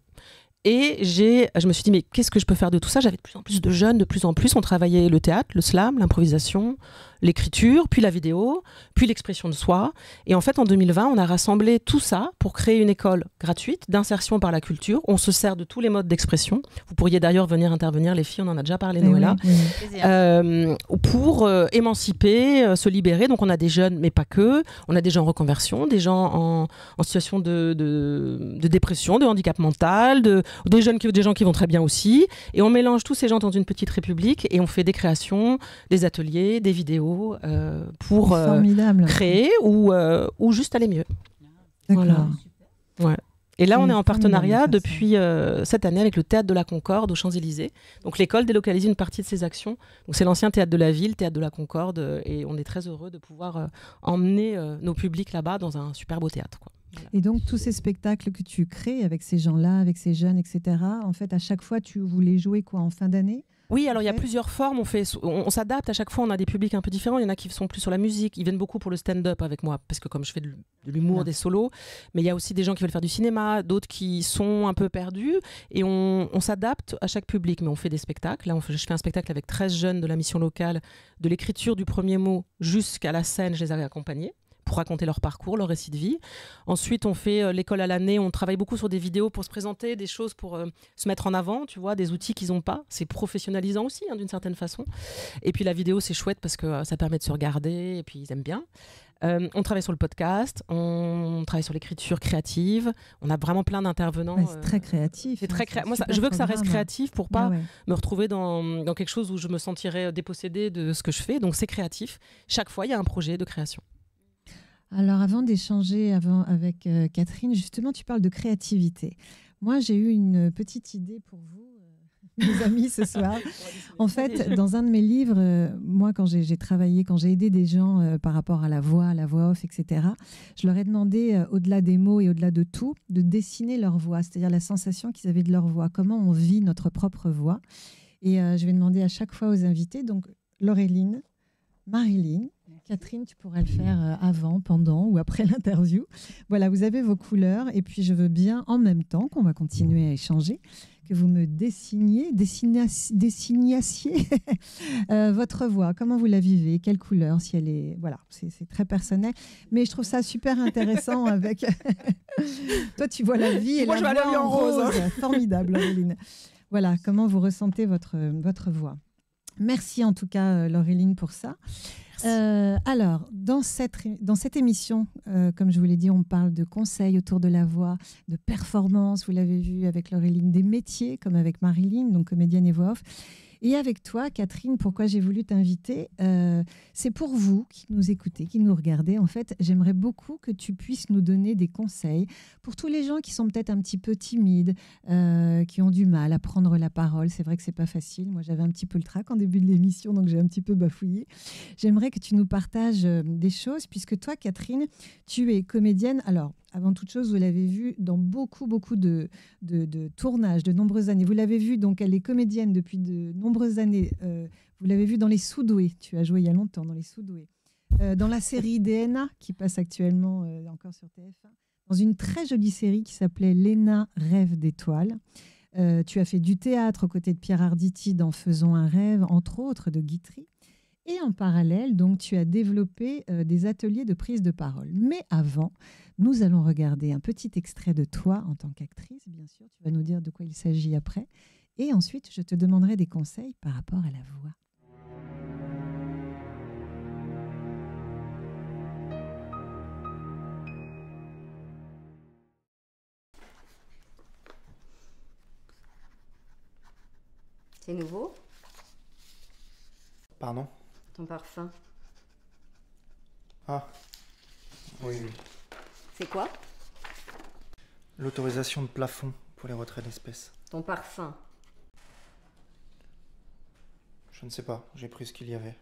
Et je me suis dit, mais qu'est-ce que je peux faire de tout ça? J'avais de plus en plus de jeunes, de plus en plus. On travaillait le théâtre, le slam, l'improvisation, l'écriture, puis la vidéo, puis l'expression de soi. Et en fait, en 2020, on a rassemblé tout ça pour créer une école gratuite d'insertion par la culture. On se sert de tous les modes d'expression. Vous pourriez d'ailleurs venir intervenir, les filles, on en a déjà parlé, Noëlla, pour émanciper, se libérer. Donc, on a des jeunes, mais pas que. On a des gens en reconversion, des gens en situation de dépression, de handicap mental, des gens qui vont très bien aussi. Et on mélange tous ces gens dans une petite république et on fait des créations, des ateliers, des vidéos pour créer ou juste aller mieux. Voilà. Ouais. Et là, on est en partenariat depuis cette année avec le Théâtre de la Concorde aux Champs-Élysées. Donc l'école délocalise une partie de ses actions. Donc c'est l'ancien Théâtre de la Ville, Théâtre de la Concorde, et on est très heureux de pouvoir emmener nos publics là-bas dans un super beau théâtre, quoi. Voilà. Et donc tous ces spectacles que tu crées avec ces gens-là, avec ces jeunes, etc., en fait, à chaque fois, tu voulais jouer quoi, en fin d'année? Oui, alors il y a plusieurs formes. On s'adapte à chaque fois. On a des publics un peu différents. Il y en a qui sont plus sur la musique. Ils viennent beaucoup pour le stand-up avec moi, parce que comme je fais de l'humour, des solos, mais il y a aussi des gens qui veulent faire du cinéma, d'autres qui sont un peu perdus. Et on s'adapte à chaque public, mais on fait des spectacles. Là, je fais un spectacle avec 13 jeunes de la mission locale, de l'écriture du premier mot jusqu'à la scène. Je les avais accompagnés pour raconter leur parcours, leur récit de vie. Ensuite, on fait l'école à l'année. On travaille beaucoup sur des vidéos pour se présenter, des choses pour se mettre en avant, tu vois, des outils qu'ils n'ont pas. C'est professionnalisant aussi, hein, d'une certaine façon. Et puis la vidéo, c'est chouette parce que ça permet de se regarder et puis ils aiment bien. On travaille sur le podcast, on travaille sur l'écriture créative. On a vraiment plein d'intervenants. Ouais, c'est très créatif. C'est très Moi, je veux que ça reste créatif pour pas me retrouver dans quelque chose où je me sentirais dépossédée de ce que je fais. Donc, c'est créatif. Chaque fois, il y a un projet de création. Alors, avant d'échanger avec Catherine, justement, tu parles de créativité. Moi, j'ai eu une petite idée pour vous, mes amis, ce soir. En fait, dans un de mes livres, moi, quand j'ai travaillé, quand j'ai aidé des gens par rapport à la voix off, etc., je leur ai demandé, au-delà des mots et au-delà de tout, de dessiner leur voix, c'est-à-dire la sensation qu'ils avaient de leur voix, comment on vit notre propre voix. Et je vais demander à chaque fois aux invités, donc Laureline, Marilyn, Catherine, tu pourrais le faire avant, pendant ou après l'interview. Voilà, vous avez vos couleurs et puis je veux bien, en même temps qu'on va continuer à échanger, que vous me dessiniez votre voix. Comment vous la vivez? Quelle couleur? Si elle est... Voilà, c'est très personnel. Mais je trouve ça super intéressant avec... Toi, tu vois la vie et moi, la voix en rose. Formidable, Laureline. Voilà, comment vous ressentez votre voix. Merci en tout cas, Laureline, pour ça. Alors, dans cette émission, comme je vous l'ai dit, on parle de conseils autour de la voix, de performance, vous l'avez vu avec Laureline, des métiers, comme avec Marilyn, donc comédienne et voix off. Et avec toi, Catherine, pourquoi j'ai voulu t'inviter, c'est pour vous qui nous écoutez, qui nous regardez. En fait, j'aimerais beaucoup que tu puisses nous donner des conseils pour tous les gens qui sont peut-être un petit peu timides, qui ont du mal à prendre la parole. C'est vrai que c'est pas facile. Moi, j'avais un petit peu le trac en début de l'émission, donc j'ai un petit peu bafouillé. J'aimerais que tu nous partages des choses, puisque toi, Catherine, tu es comédienne. Alors, avant toute chose, vous l'avez vue dans beaucoup de tournages, de nombreuses années. Vous l'avez vue, donc elle est comédienne depuis de nombreuses années. Vous l'avez vue dans Les Sous-Doués. Tu as joué il y a longtemps dans Les Sous-Doués. Dans la série DNA, qui passe actuellement encore sur TF1. Dans une très jolie série qui s'appelait Léna rêve d'étoiles. Tu as fait du théâtre aux côtés de Pierre Arditi dans Faisons un rêve, entre autres, de Guitry. Et en parallèle, donc, tu as développé des ateliers de prise de parole. Mais avant, nous allons regarder un petit extrait de toi en tant qu'actrice, bien sûr. Tu vas nous dire de quoi il s'agit après. Et ensuite, je te demanderai des conseils par rapport à la voix. C'est nouveau? Pardon? Ton parfum. Ah, oui. C'est quoi? L'autorisation de plafond pour les retraits d'espèces. Ton parfum. Je ne sais pas, j'ai pris ce qu'il y avait.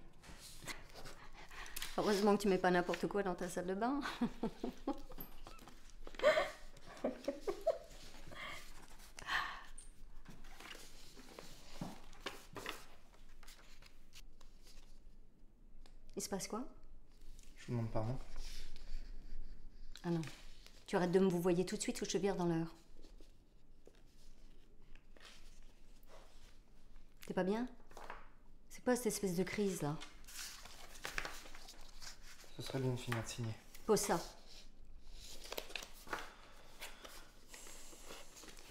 Heureusement que tu mets pas n'importe quoi dans ta salle de bain. Il se passe quoi? Je vous demande pardon. Ah non. Tu arrêtes de me vous voyez tout de suite ou je te vire dans l'heure. T'es pas bien? C'est quoi cette espèce de crise là? Ce serait bien de finir de signer. Pose ça.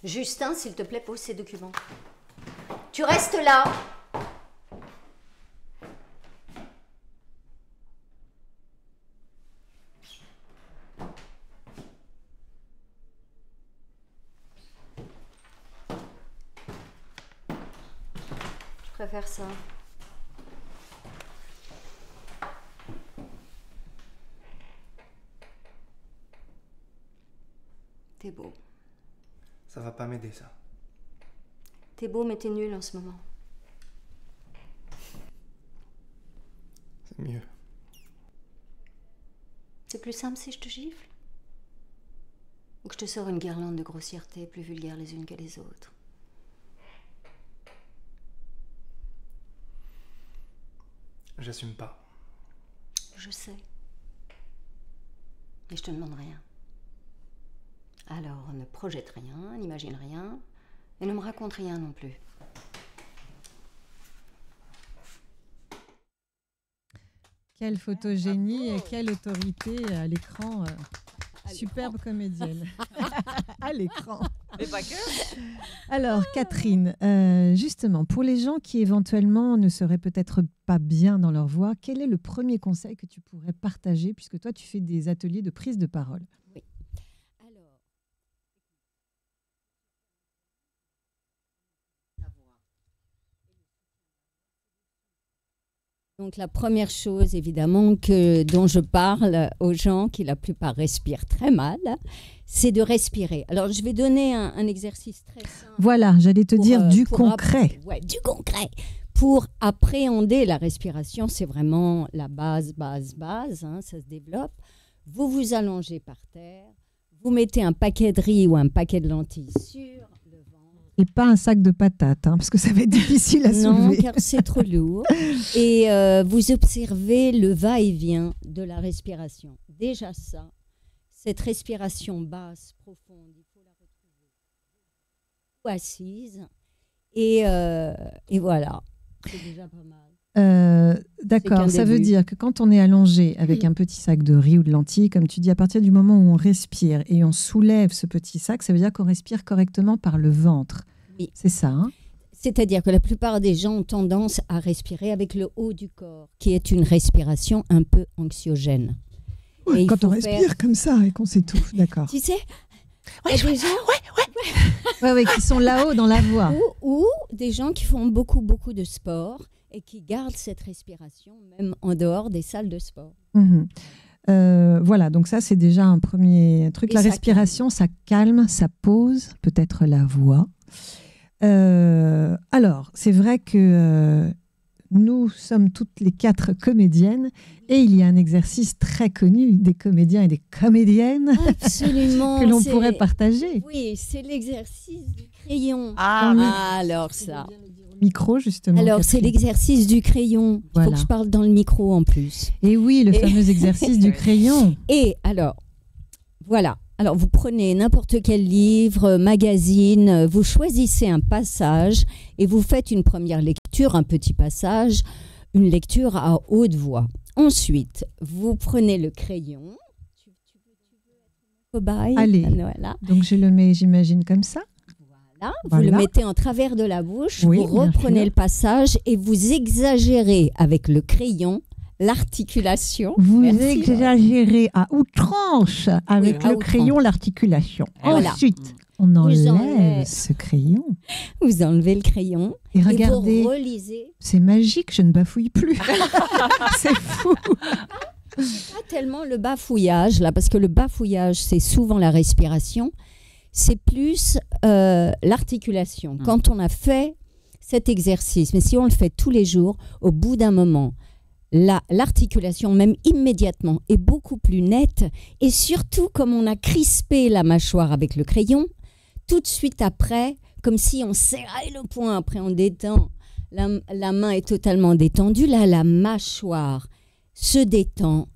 Justin, s'il te plaît, pose ces documents. Tu restes là! Je préfère ça. T'es beau. Ça va pas m'aider, ça. T'es beau, mais t'es nul en ce moment. C'est mieux. C'est plus simple si je te gifle? Ou que je te sors une guirlande de grossièreté plus vulgaires les unes que les autres? J'assume pas. Je sais. Mais je te demande rien. Alors, ne projette rien, n'imagine rien, et ne me raconte rien non plus. Quelle photogénie et quelle autorité à l'écran. Superbe comédienne. À l'écran. Mais pas que. Alors, Catherine, justement, pour les gens qui éventuellement ne seraient peut-être pas bien dans leur voix, quel est le premier conseil que tu pourrais partager, puisque toi, tu fais des ateliers de prise de parole? Oui. Alors, donc la première chose, évidemment, dont je parle aux gens qui la plupart respirent très mal, c'est de respirer. Alors, je vais donner un exercice très simple. Voilà, j'allais te dire du concret. Ouais, du concret. Pour appréhender la respiration, c'est vraiment la base, hein, ça se développe. Vous vous allongez par terre, vous mettez un paquet de riz ou un paquet de lentilles sur le ventre. Et pas un sac de patates, hein, parce que ça va être difficile à soulever. Non, car c'est trop lourd. Et vous observez le va-et-vient de la respiration. Déjà ça, cette respiration basse, profonde, il faut la retrouver. Ou assise. Et voilà. C'est déjà pas mal. D'accord, ça veut dire que quand on est allongé avec un petit sac de riz ou de lentilles, comme tu dis, à partir du moment où on respire et on soulève ce petit sac, ça veut dire qu'on respire correctement par le ventre. Oui. C'est ça, hein? C'est-à-dire que la plupart des gens ont tendance à respirer avec le haut du corps, qui est une respiration un peu anxiogène. Ouais, quand on respire comme ça et qu'on s'étouffe, d'accord. Tu sais, Il y a des gens Ouais, qui sont là-haut dans la voix. ou des gens qui font beaucoup, beaucoup de sport et qui gardent cette respiration même en dehors des salles de sport. Voilà, donc ça, c'est déjà un premier truc. Et la ça respiration, ça calme, ça pose peut-être la voix. Alors, c'est vrai que nous sommes toutes les 4 comédiennes et il y a un exercice très connu des comédiens et des comédiennes Absolument. que l'on pourrait partager. Oui, c'est l'exercice du crayon. Alors ça. Micro, justement. Alors, c'est l'exercice du crayon. Il faut que je parle dans le micro en plus. Et oui, le fameux exercice du crayon. Et alors, voilà. Alors, vous prenez n'importe quel livre, magazine, vous choisissez un passage et vous faites une première lecture, un petit passage, une lecture à haute voix. Ensuite, vous prenez le crayon. Tu veux cobaye ? Allez, voilà. Donc je le mets, j'imagine, comme ça. Voilà. Vous le mettez en travers de la bouche, vous reprenez le passage et vous exagérez avec le crayon l'articulation. Vous exagérez à outrance avec le crayon l'articulation. Voilà. Ensuite, on enlève ce crayon. Vous enlevez le crayon et regardez, vous relisez. C'est magique, je ne bafouille plus. C'est fou. C'est pas tellement le bafouillage, là, parce que le bafouillage, c'est souvent la respiration. C'est plus l'articulation. Quand on a fait cet exercice, mais si on le fait tous les jours, au bout d'un moment, l'articulation, même immédiatement, est beaucoup plus nette. Et surtout, comme on a crispé la mâchoire avec le crayon, tout de suite après, comme si on serrait le poing, après on détend, la main est totalement détendue. Là, la mâchoire se détend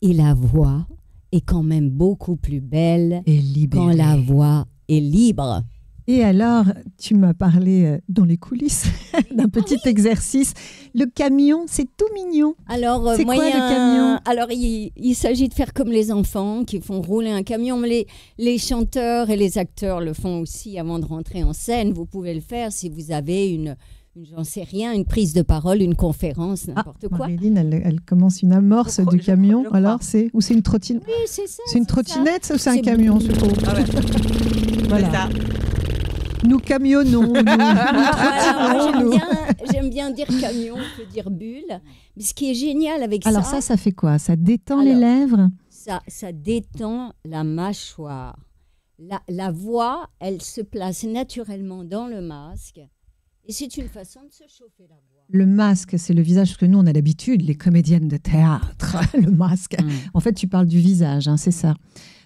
et la voix est quand même beaucoup plus belle et libérée. Quand la voix est libre. Et alors, tu m'as parlé dans les coulisses d'un petit exercice. Le camion, c'est tout mignon. Alors, c'est quoi le camion ? Alors, il s'agit de faire comme les enfants qui font rouler un camion. Mais les chanteurs et les acteurs le font aussi avant de rentrer en scène. Vous pouvez le faire si vous avez j'en sais rien, une prise de parole, une conférence, n'importe quoi. Marilyn, elle commence une amorce du camion. Alors, c'est une trottinette. Oui, c'est ça. C'est une trottinette ou c'est un camion, je suppose. Ah ouais. Voilà. Ça. Nous camionnons. J'aime bien dire camion, on peut dire bulle. Mais ce qui est génial avec ça... Alors ça fait quoi ? Ça détend les lèvres ? Ça détend la mâchoire. La voix, elle se place naturellement dans le masque. Et c'est une façon de se chauffer la voix. Le masque, c'est le visage, parce que nous, on a l'habitude, les comédiennes de théâtre, le masque. En fait, tu parles du visage, hein, c'est ça.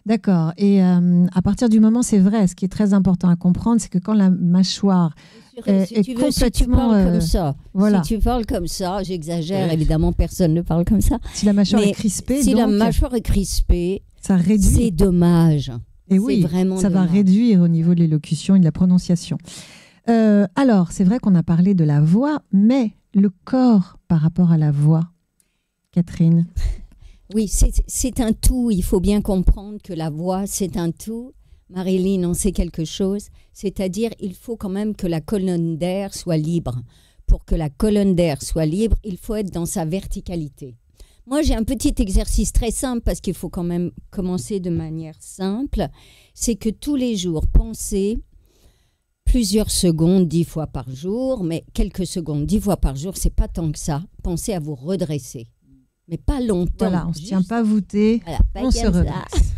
D'accord. Et à partir du moment, c'est vrai, ce qui est très important à comprendre, c'est que quand la mâchoire est complètement... Si tu parles comme ça, voilà. si tu parles comme ça, j'exagère, évidemment, personne ne parle comme ça. Si la mâchoire est crispée, si la mâchoire est crispée, ça réduit. C'est dommage. Et oui, vraiment ça dommage. va réduire au niveau de l'élocution et de la prononciation. Alors, c'est vrai qu'on a parlé de la voix, mais le corps par rapport à la voix, Catherine. Oui, c'est un tout. Il faut bien comprendre que la voix, c'est un tout. Marilyn en sait quelque chose. C'est-à-dire, il faut quand même que la colonne d'air soit libre. Pour que la colonne d'air soit libre, il faut être dans sa verticalité. Moi, j'ai un petit exercice très simple parce qu'il faut quand même commencer de manière simple. C'est que tous les jours, pensez plusieurs secondes, 10 fois par jour, mais quelques secondes, 10 fois par jour, c'est pas tant que ça. Pensez à vous redresser. Mais pas longtemps. Voilà, on ne se tient pas voûté, voilà, on se redresse.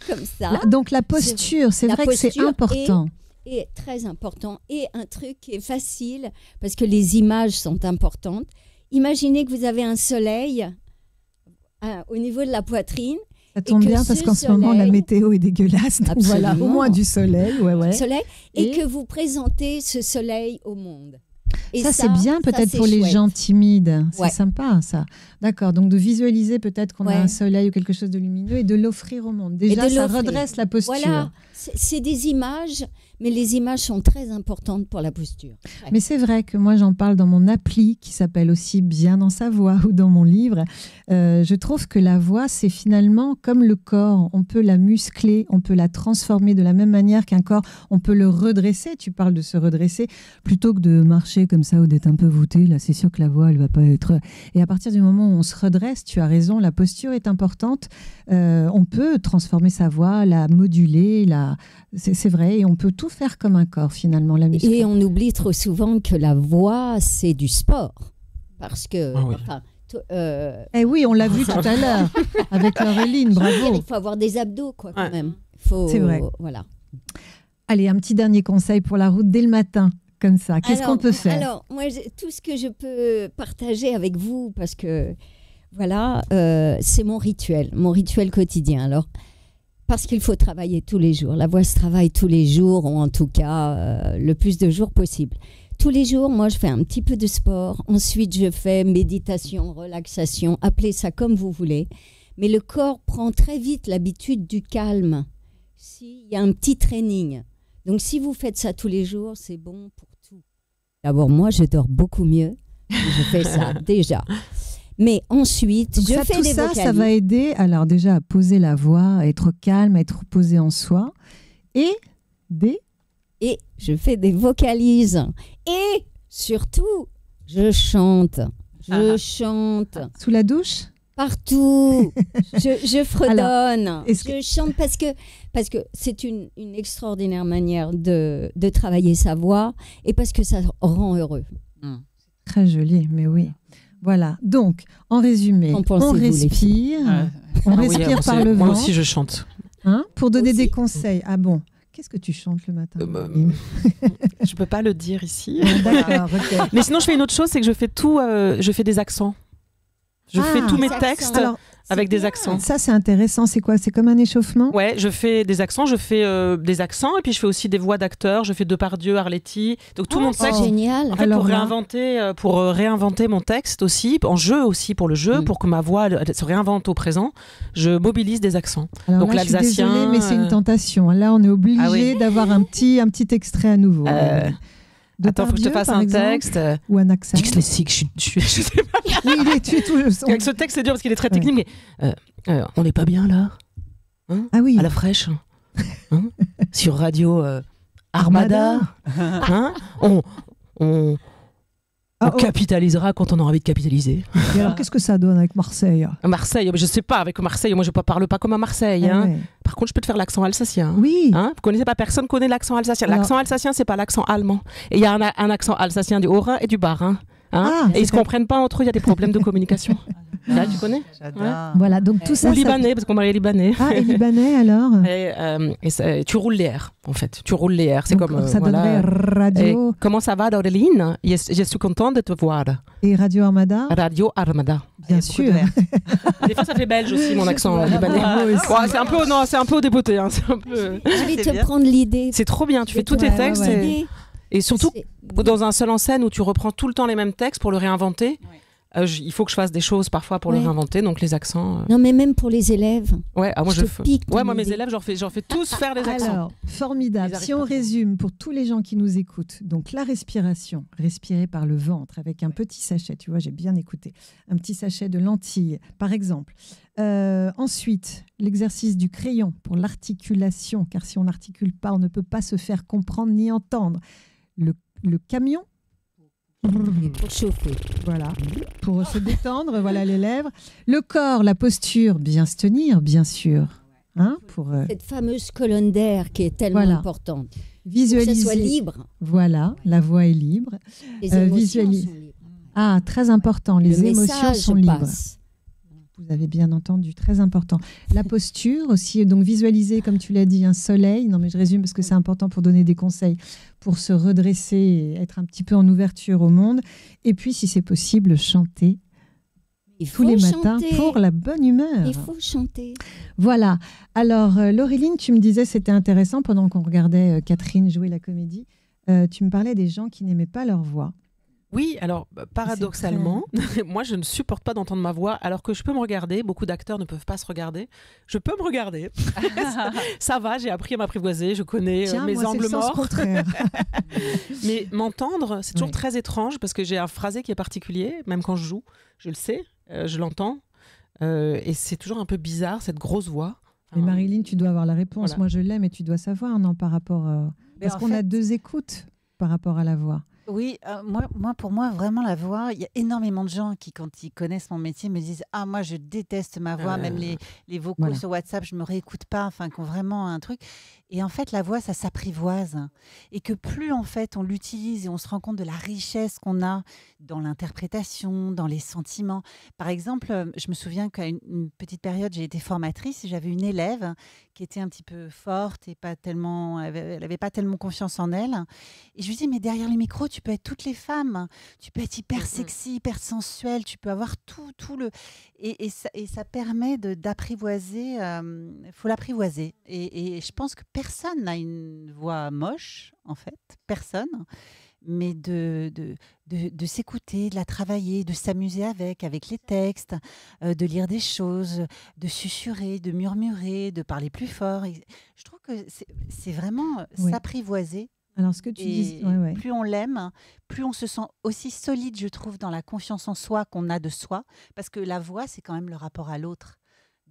Comme ça. Donc la posture, c'est vrai que c'est important. Et très important. Et un truc qui est facile, parce que les images sont importantes. Imaginez que vous avez un soleil au niveau de la poitrine. Ça tombe bien parce qu'en ce moment, la météo est dégueulasse. Donc voilà, au moins du soleil. Soleil, et que vous présentez ce soleil au monde. Et ça, c'est bien peut-être pour les gens timides. C'est sympa, ça. D'accord. Donc, de visualiser peut-être qu'on a un soleil ou quelque chose de lumineux et de l'offrir au monde. Déjà, ça redresse la posture. Voilà. C'est des images, Mais les images sont très importantes pour la posture. Ouais. Mais c'est vrai que moi, j'en parle dans mon appli qui s'appelle aussi Bien dans sa voix ou dans mon livre. Je trouve que la voix, c'est finalement comme le corps. On peut la muscler, on peut la transformer de la même manière qu'un corps. On peut le redresser. Tu parles de se redresser plutôt que de marcher comme ça ou d'être un peu voûté. Là, c'est sûr que la voix, elle va pas être... Et à partir du moment où on se redresse, tu as raison, la posture est importante. On peut transformer sa voix, la moduler, c'est vrai. Et on peut tout faire comme un corps, finalement, la musculation. Et on oublie trop souvent que la voix, c'est du sport. Parce que... Ah oui. Eh oui, on l'a vu tout à l'heure avec Laureline, bravo. Il faut avoir des abdos, quoi, quand Ouais. même. C'est vrai. Voilà. Allez, un petit dernier conseil pour la route dès le matin, comme ça. Qu'est-ce qu'on peut faire? Alors, moi, tout ce que je peux partager avec vous, parce que, voilà, c'est mon rituel quotidien. Alors, parce qu'il faut travailler tous les jours. La voix se travaille tous les jours, ou en tout cas, le plus de jours possible. Tous les jours, moi, je fais un petit peu de sport. Ensuite, je fais méditation, relaxation, appelez ça comme vous voulez. Mais le corps prend très vite l'habitude du calme. S'il y a un petit training. Donc, si vous faites ça tous les jours, c'est bon pour tout. D'abord, moi, je dors beaucoup mieux. Je fais ça déjà. Mais ensuite, Donc je ça, fais tout des ça, vocalises. ça va aider, alors déjà, à poser la voix, à être calme, à être posé en soi. Et je fais des vocalises. Et surtout, je chante. Je chante sous la douche? partout. je fredonne. Alors, est-ce je chante parce que c'est une extraordinaire manière de travailler sa voix et parce que ça rend heureux. Très joli, mais oui. Voilà. Donc, en résumé, Qu'en on pensez-vous, les respire. On Ah oui, respire moi, par le moi vent. aussi, je chante. Hein, pour donner Aussi. des conseils. Ah bon? Qu'est-ce que tu chantes le matin? Laureline Je peux pas le dire ici. D'accord, ok. Mais sinon, je fais une autre chose, c'est que je fais tout, je fais des accents. Je Ah, fais tous mes des textes Alors, avec des bien. accents. ça, c'est intéressant. C'est quoi? C'est comme un échauffement? Ouais, je fais des accents, et puis je fais aussi des voix d'acteurs. Je fais Depardieu, Arletty. Donc tout mon C'est texte. génial. En fait, Alors pour réinventer mon texte aussi, en jeu aussi pour le jeu, Mm. pour que ma voix elle se réinvente au présent, je mobilise des accents. Alors Donc là, je suis l'alsacien, désolée, mais c'est une tentation. Là, on est obligé Ah oui. d'avoir un petit extrait à nouveau. Attends, faut que je te Depardieu, fasse par un exemple, texte. ou un accent. Dyslexique, je sais pas. Oui, tu es tout. Avec ce texte, c'est dur parce qu'il est très technique, mais on n'est pas bien là, hein, Ah oui. à la fraîche, hein, sur Radio Armada. Hein, on capitalisera quand on aura envie de capitaliser. Et alors, qu'est-ce que ça donne avec Marseille? À Marseille, je sais pas, avec Marseille, moi je parle pas comme à Marseille. Ah Hein. ouais. Par contre, je peux te faire l'accent alsacien. Oui. Hein, vous connaissez pas, personne connaît l'accent alsacien. Alors- L'accent alsacien, c'est pas l'accent allemand. Et il y a un accent alsacien du Haut-Rhin et du Bas-Rhin. Hein, Ah, et ils se c'est- comprennent pas entre eux, il y a des problèmes de communication. Là, tu connais? J'adore. Voilà, donc tout ça. Ou ça- libanais, parce qu'on m'a libanais. Ah, et libanais alors? Et tu roules les airs, en fait. Tu roules les airs. C'est Donc, comme. ça voilà. donnerait radio Et comment ça va, Laureline? Je suis contente de te voir. et Radio Armada, Radio Armada. bien beaucoup sûr. de R. Des fois, ça fait belge aussi, mon accent Voilà, libanais. bravo aussi. Ouais, c'est un peu au débeauté. Hein, c'est un peu. Je vais C'est te bien. prendre l'idée. C'est trop bien. Tu fais tous Ouais, tes textes. ouais. Et surtout, C'est- dans un seul en scène où tu reprends tout le temps les mêmes textes pour le réinventer. Il faut que je fasse des choses parfois pour le Ouais. réinventer, donc les accents. Non, mais même pour les élèves. Ouais, moi Je je te fais. pique ton Ouais, moi mes idée. élèves, j'en fais tous faire des accents. Alors, formidable. Ils arrivent Si on pas. résume pour tous les gens qui nous écoutent, donc la respiration, respirer par le ventre avec un petit sachet, tu vois, j'ai bien écouté, un petit sachet de lentilles, par exemple. Ensuite, l'exercice du crayon pour l'articulation, car si on n'articule pas, on ne peut pas se faire comprendre ni entendre. Le camion, Pour chauffer. voilà, pour se détendre, voilà les lèvres. Le corps, la posture, bien se tenir, bien sûr. Hein, pour Cette fameuse colonne d'air qui est tellement Voilà. importante. Pour que ça visualiser. soit libre. Voilà, la voix est libre. Les émotions visualise. sont libres. Ah, très important, les Le émotions message sont libres. passe. Vous avez bien entendu, très important. La posture aussi, donc visualiser, comme tu l'as dit, un soleil. Non, mais je résume parce que c'est important pour donner des conseils, pour se redresser et être un petit peu en ouverture au monde. Et puis, si c'est possible, chanter Il tous faut les matins chanter. pour la bonne humeur. Il faut chanter. Voilà. Alors, Laureline, tu me disais, c'était intéressant pendant qu'on regardait Catherine jouer la comédie. Tu me parlais des gens qui n'aimaient pas leur voix. Oui, alors paradoxalement, moi je ne supporte pas d'entendre ma voix alors que je peux me regarder. Beaucoup d'acteurs ne peuvent pas se regarder. Je peux me regarder. Ça va, j'ai appris à m'apprivoiser, je connais mes angles morts. Mais m'entendre, c'est toujours très étrange parce que j'ai un phrasé qui est particulier, même quand je joue. Je le sais, je l'entends. Et c'est toujours un peu bizarre, cette grosse voix. Mais Marilyn, tu dois avoir la réponse. Voilà. Moi je l'aime et tu dois savoir par rapport... Parce qu'on a 2 écoutes par rapport à la voix. Oui, pour moi, vraiment, la voix, il y a énormément de gens qui, quand ils connaissent mon métier, me disent « Ah, moi, je déteste ma voix, même les vocaux sur WhatsApp, je ne me réécoute pas, enfin, qui ont vraiment un truc. » Et en fait, la voix, ça s'apprivoise. Et que plus, en fait, on l'utilise et on se rend compte de la richesse qu'on a dans l'interprétation, dans les sentiments. Par exemple, je me souviens qu'à une petite période, j'ai été formatrice et j'avais une élève qui était un petit peu forte et elle n'avait pas tellement confiance en elle. Et je lui dis, mais derrière le micro, tu peux être toutes les femmes. Tu peux être hyper sexy, hyper sensuelle. Tu peux avoir tout le... Et ça permet d'apprivoiser. Il faut l'apprivoiser. Et je pense que personne n'a une voix moche, en fait. Personne. Mais de s'écouter, de la travailler, de s'amuser avec les textes, de lire des choses, de susurrer, de murmurer, de parler plus fort. Et je trouve que c'est vraiment s'apprivoiser. Alors, ce que tu dis, plus on l'aime, plus on se sent aussi solide, je trouve, dans la confiance en soi qu'on a de soi. Parce que la voix, c'est quand même le rapport à l'autre.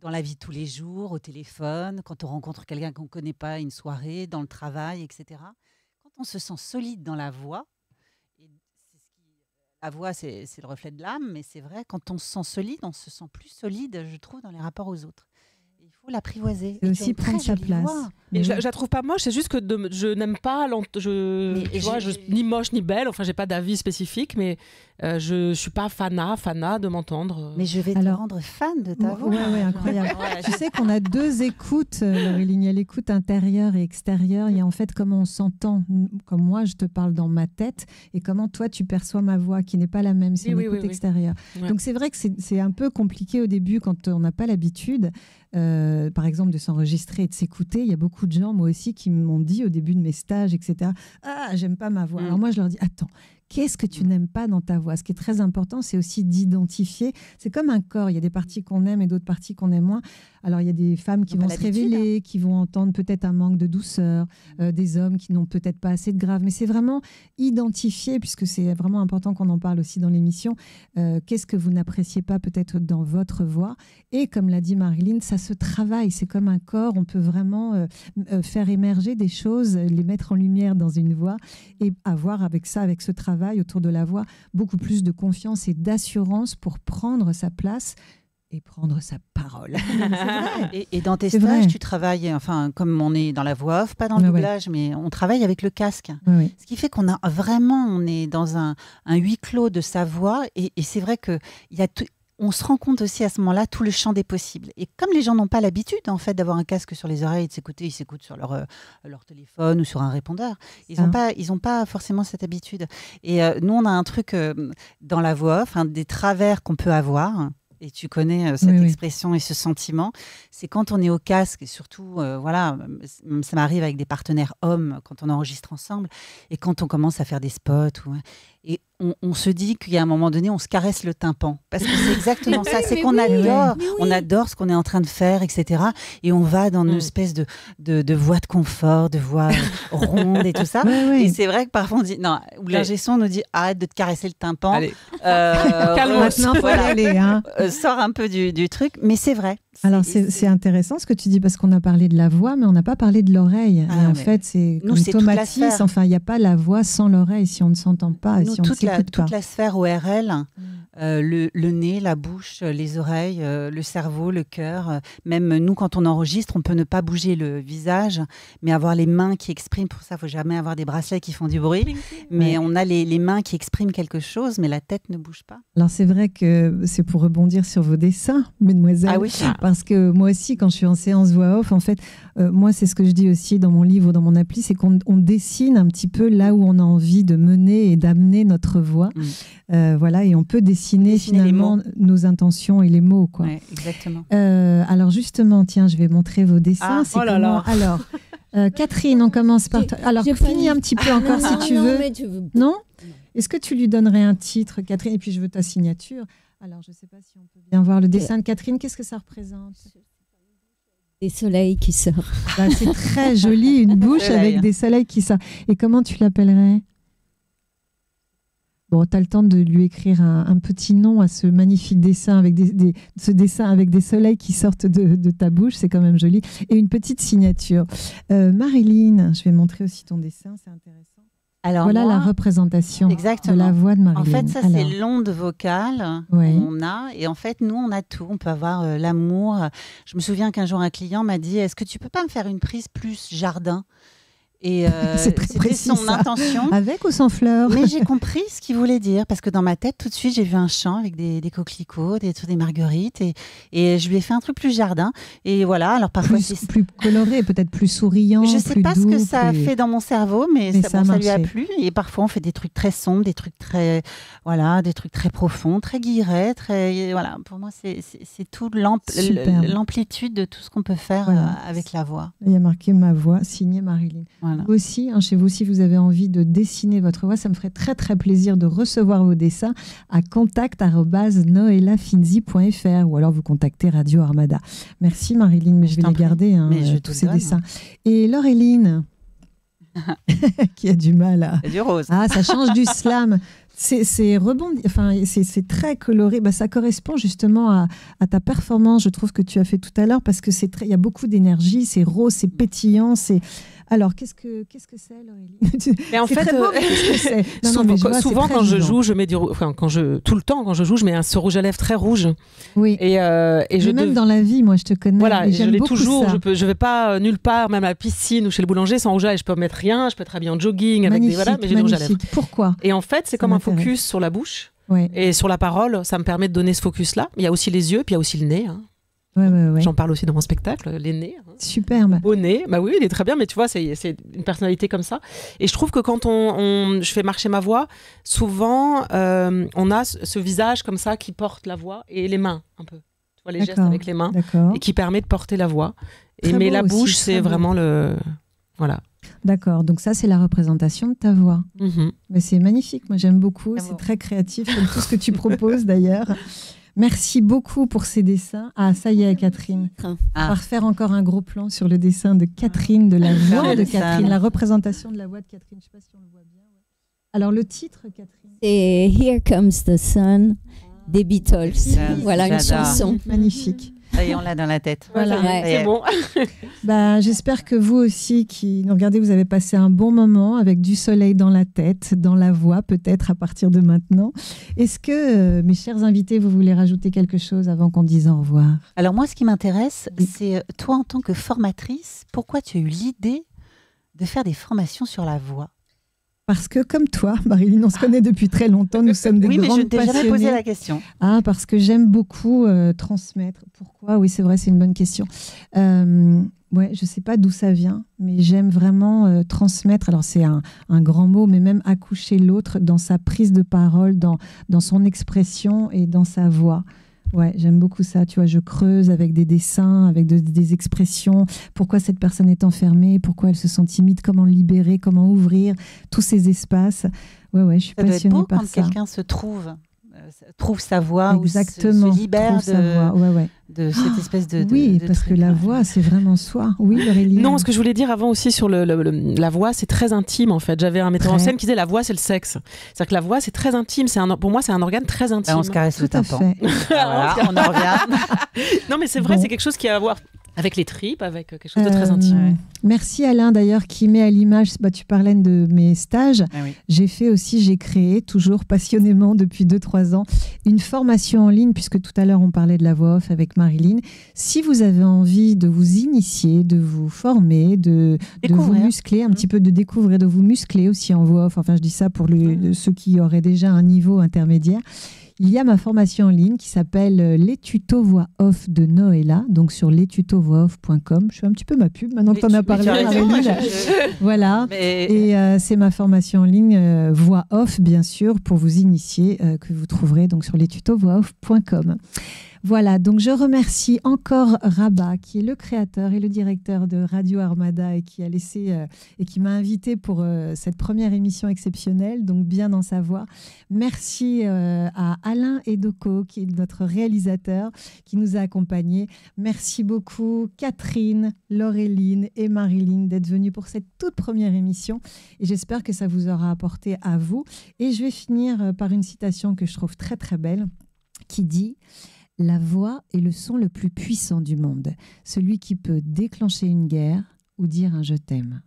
Dans la vie de tous les jours, au téléphone, quand on rencontre quelqu'un qu'on ne connaît pas, une soirée, dans le travail, etc. Quand on se sent solide dans la voix, la voix, c'est le reflet de l'âme, mais c'est vrai, quand on se sent solide, on se sent plus solide, je trouve, dans les rapports aux autres. Il faut l'apprivoiser. Et aussi prendre sa place. Mais je la trouve pas moche, c'est juste que je n'aime pas ni moche ni belle, enfin j'ai pas d'avis spécifique, mais je suis pas fanat de m'entendre. Mais je vais te rendre fan de ta voix. Oui, incroyable. Tu sais qu'on a 2 écoutes, Laureline, il y a l'écoute intérieure et extérieure, il y a en fait comment on s'entend, comme moi je te parle dans ma tête, et comment toi tu perçois ma voix qui n'est pas la même, c'est une écoute extérieure. Ouais. Donc c'est vrai que c'est un peu compliqué au début quand on n'a pas l'habitude, par exemple de s'enregistrer et de s'écouter. Il y a beaucoup de gens, moi aussi, qui m'ont dit au début de mes stages, etc. « Ah, j'aime pas ma voix. » Alors moi, je leur dis « Attends, qu'est-ce que tu n'aimes pas dans ta voix ?» Ce qui est très important, c'est aussi d'identifier. C'est comme un corps. Il y a des parties qu'on aime et d'autres parties qu'on aime moins. Alors, il y a des femmes qui vont se révéler, qui vont entendre peut-être un manque de douceur, des hommes qui n'ont peut-être pas assez de grave. Mais c'est vraiment identifier, puisque c'est vraiment important qu'on en parle aussi dans l'émission, qu'est-ce que vous n'appréciez pas peut-être dans votre voix. Et comme l'a dit Marilyn, ça se travaille. C'est comme un corps. On peut vraiment faire émerger des choses, les mettre en lumière dans une voix et avoir avec ce travail autour de la voix, beaucoup plus de confiance et d'assurance pour prendre sa place et prendre sa parole. Et dans tes stages, tu travailles, enfin, comme on est dans la voix off, pas dans le doublage, mais on travaille avec le casque. Ce qui fait qu'on on est dans un huis clos de sa voix, et c'est vrai que on se rend compte aussi à ce moment-là tout le champ des possibles. Et comme les gens n'ont pas l'habitude en fait d'avoir un casque sur les oreilles et de s'écouter, ils s'écoutent sur leur téléphone ou sur un répondeur. Ils n'ont pas forcément cette habitude. Et nous, on a un truc dans la voix off, des travers qu'on peut avoir. Et tu connais cette expression et ce sentiment. C'est quand on est au casque, et surtout, ça m'arrive avec des partenaires hommes, quand on enregistre ensemble, et quand on commence à faire des spots. Et on se dit qu'il y a un moment donné, on se caresse le tympan. Parce que c'est exactement ça. C'est qu'on adore ce qu'on est en train de faire, etc. Et on va dans une espèce de voix de confort, de voix ronde et tout ça. Et c'est vrai que parfois on dit, non, ou l'ingé son nous dit, arrête de te caresser le tympan. Allez. Maintenant, faut aller. Sors un peu du truc. Mais c'est vrai. Alors, c'est intéressant ce que tu dis, parce qu'on a parlé de la voix, mais on n'a pas parlé de l'oreille. Et en fait, c'est comme Tomatis. Enfin, il n'y a pas la voix sans l'oreille si on ne s'entend pas et si on ne s'écoute pas. Toute la sphère ORL, le nez, la bouche, les oreilles, le cerveau, le cœur. Même nous, quand on enregistre, on peut ne pas bouger le visage, mais avoir les mains qui expriment. Pour ça, il ne faut jamais avoir des bracelets qui font du bruit. Mais on a les mains qui expriment quelque chose, mais la tête ne bouge pas. Alors, c'est vrai que c'est pour rebondir sur vos dessins, mesdemoiselles. Ah oui. Parce que moi aussi, quand je suis en séance voix off, en fait, moi, c'est ce que je dis aussi dans mon livre, dans mon appli, c'est qu'on dessine un petit peu là où on a envie de mener et d'amener notre voix. Voilà, et on peut dessiner finalement nos intentions et les mots, quoi. Ouais, exactement. Alors justement, tiens, je vais montrer vos dessins. Alors, Catherine, on commence par toi. Alors, finis un petit peu encore si tu veux. Non ? Est-ce que tu lui donnerais un titre, Catherine? Et puis je veux ta signature. Alors, je ne sais pas si on peut bien voir le dessin de Catherine. Qu'est-ce que ça représente? Des soleils qui sortent. Bah, c'est très joli, une bouche avec des soleils qui sortent. Et comment tu l'appellerais? Bon, tu as le temps de lui écrire un petit nom à ce magnifique dessin avec ce dessin avec des soleils qui sortent de ta bouche. C'est quand même joli. Et une petite signature. Marilyn, je vais montrer aussi ton dessin, c'est intéressant. Alors voilà la représentation de la voix de Marilyn. En fait, ça, c'est l'onde vocale qu'on a. Et en fait, nous, on a tout. On peut avoir l'amour. Je me souviens qu'un jour, un client m'a dit, est-ce que tu peux pas me faire une prise plus jardin? Et c'était son intention. Avec ou sans fleurs? Mais j'ai compris ce qu'il voulait dire, parce que dans ma tête, tout de suite, j'ai vu un champ avec des coquelicots, des marguerites, et je lui ai fait un truc plus jardin. Et voilà, alors parfois plus coloré, peut-être plus souriant. Je sais pas doux, ce que ça a fait dans mon cerveau, mais ça lui a plu. Et parfois, on fait des trucs très sombres, des trucs très profonds, très guillerets, voilà. Pour moi, c'est toute l'amplitude de tout ce qu'on peut faire avec la voix. Il y a marqué ma voix, signé Marilyn. Voilà. Vous aussi, chez vous, si vous avez envie de dessiner votre voix, ça me ferait très très plaisir de recevoir vos dessins à contact@noelafinzi.fr ou alors vous contactez Radio Armada. Merci Marilyn, mais je vais les garder, tous ces dessins. Et Laureline, qui a du mal à... C'est du rose. Ah, ça change du slam. C'est rebondi, enfin, c'est très coloré. Bah, ça correspond justement à ta performance, je trouve, que tu as fait tout à l'heure, parce que il y a beaucoup d'énergie, c'est rose, c'est pétillant, c'est... Alors, qu'est-ce que c'est, Laureline? Mais en fait, souvent quand je joue, je mets tout le temps quand je joue, je mets ce rouge à lèvres très rouge. Oui. Et même dans la vie, moi, je te connais. Voilà, je l'ai toujours. Ça. Je vais pas nulle part, même à la piscine ou chez le boulanger, sans rouge à lèvres. Je peux mettre rien. Je peux être habillée en jogging avec mais j'ai le rouge à lèvres. Pourquoi? Et en fait, c'est comme un focus sur la bouche et sur la parole. Ça me permet de donner ce focus-là. Il y a aussi les yeux, puis il y a aussi le nez. Ouais. J'en parle aussi dans mon spectacle, les nez. Superbe. Beau nez, bah oui, il est très bien, mais tu vois, c'est une personnalité comme ça. Et je trouve que quand je fais marcher ma voix, souvent, on a ce visage comme ça qui porte la voix et les mains un peu. Tu vois, les gestes avec les mains et qui permet de porter la voix. Mais la bouche, c'est vraiment le... Voilà. D'accord, donc ça, c'est la représentation de ta voix. Mais c'est magnifique, moi j'aime beaucoup, c'est très créatif, comme tout ce que tu proposes d'ailleurs. Merci beaucoup pour ces dessins. Ah, ça y est, Catherine. On va refaire encore un gros plan sur le dessin de Catherine, de la voix de Catherine, la représentation de la voix de Catherine. Je ne sais pas si on le voit bien. Alors, le titre, Catherine? C'est Here Comes the Sun des Beatles. Voilà une chanson. Magnifique. Et on l'a dans la tête. Voilà, c'est bon. J'espère que vous aussi qui nous regardez, vous avez passé un bon moment avec du soleil dans la tête, dans la voix peut-être à partir de maintenant. Est-ce que, mes chers invités, vous voulez rajouter quelque chose avant qu'on dise au revoir? Alors moi, ce qui m'intéresse, c'est toi en tant que formatrice, pourquoi tu as eu l'idée de faire des formations sur la voix? Parce que comme toi, Marilyn, on se connaît depuis très longtemps, nous sommes des grandes passionnées. Oui, mais je ne t'ai jamais posé la question. Ah, parce que j'aime beaucoup transmettre. Pourquoi? Oui, c'est vrai, c'est une bonne question. Je ne sais pas d'où ça vient, mais j'aime vraiment transmettre. Alors, c'est un grand mot, mais même accoucher l'autre dans sa prise de parole, dans son expression et dans sa voix. Ouais, j'aime beaucoup ça. Tu vois, je creuse avec des dessins, avec des expressions. Pourquoi cette personne est enfermée? Pourquoi elle se sent timide? Comment libérer? Comment ouvrir tous ces espaces? Ouais, je suis passionnée par ça. Quand quelqu'un se trouve sa voix. Exactement. Ou se libère de cette espèce de... Oui, de parce que la voix, c'est vraiment soi. Oui, Laureline. Non, ce que je voulais dire avant aussi sur la voix, c'est très intime en fait. J'avais un metteur en scène qui disait la voix, c'est le sexe. C'est-à-dire que la voix, c'est très intime. Pour moi, c'est un organe très intime. On se caresse le tympan. Voilà, on en revient. Non, mais c'est vrai, c'est quelque chose qui a à voir avec les tripes, avec quelque chose de très intime. Merci Alain d'ailleurs qui met à l'image, tu parlais de mes stages. J'ai créé toujours passionnément depuis 2-3 ans une formation en ligne, puisque tout à l'heure on parlait de la voix off avec Marilyn. Si vous avez envie de vous initier, de vous former, de vous muscler, un petit peu de découvrir, de vous muscler aussi en voix off, enfin je dis ça pour ceux qui auraient déjà un niveau intermédiaire. Il y a ma formation en ligne qui s'appelle Les tutos voix off de Noëlla, donc sur lestutovoixoff.com. Je fais un petit peu ma pub maintenant que tu en as parlé. Voilà. Et c'est ma formation en ligne voix off, bien sûr, pour vous initier, que vous trouverez donc sur lestutovoixoff.com. Voilà, donc je remercie encore Rabat, qui est le créateur et le directeur de Radio Armada et qui a laissé et qui m'a invité pour cette première émission exceptionnelle, donc bien dans sa voix. Merci à Alain Edoko, qui est notre réalisateur, qui nous a accompagnés. Merci beaucoup Catherine, Laureline et Marilyn d'être venues pour cette toute première émission. Et j'espère que ça vous aura apporté à vous. Et je vais finir par une citation que je trouve très très belle, qui dit: la voix est le son le plus puissant du monde, celui qui peut déclencher une guerre ou dire un je t'aime.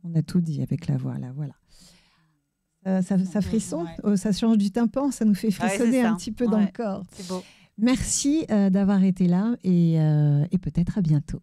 On a tout dit avec la voix, là, voilà. Ça frisson, ça change du tympan, ça nous fait frissonner un petit peu dans le corps. C'est beau. Merci d'avoir été là et peut-être à bientôt.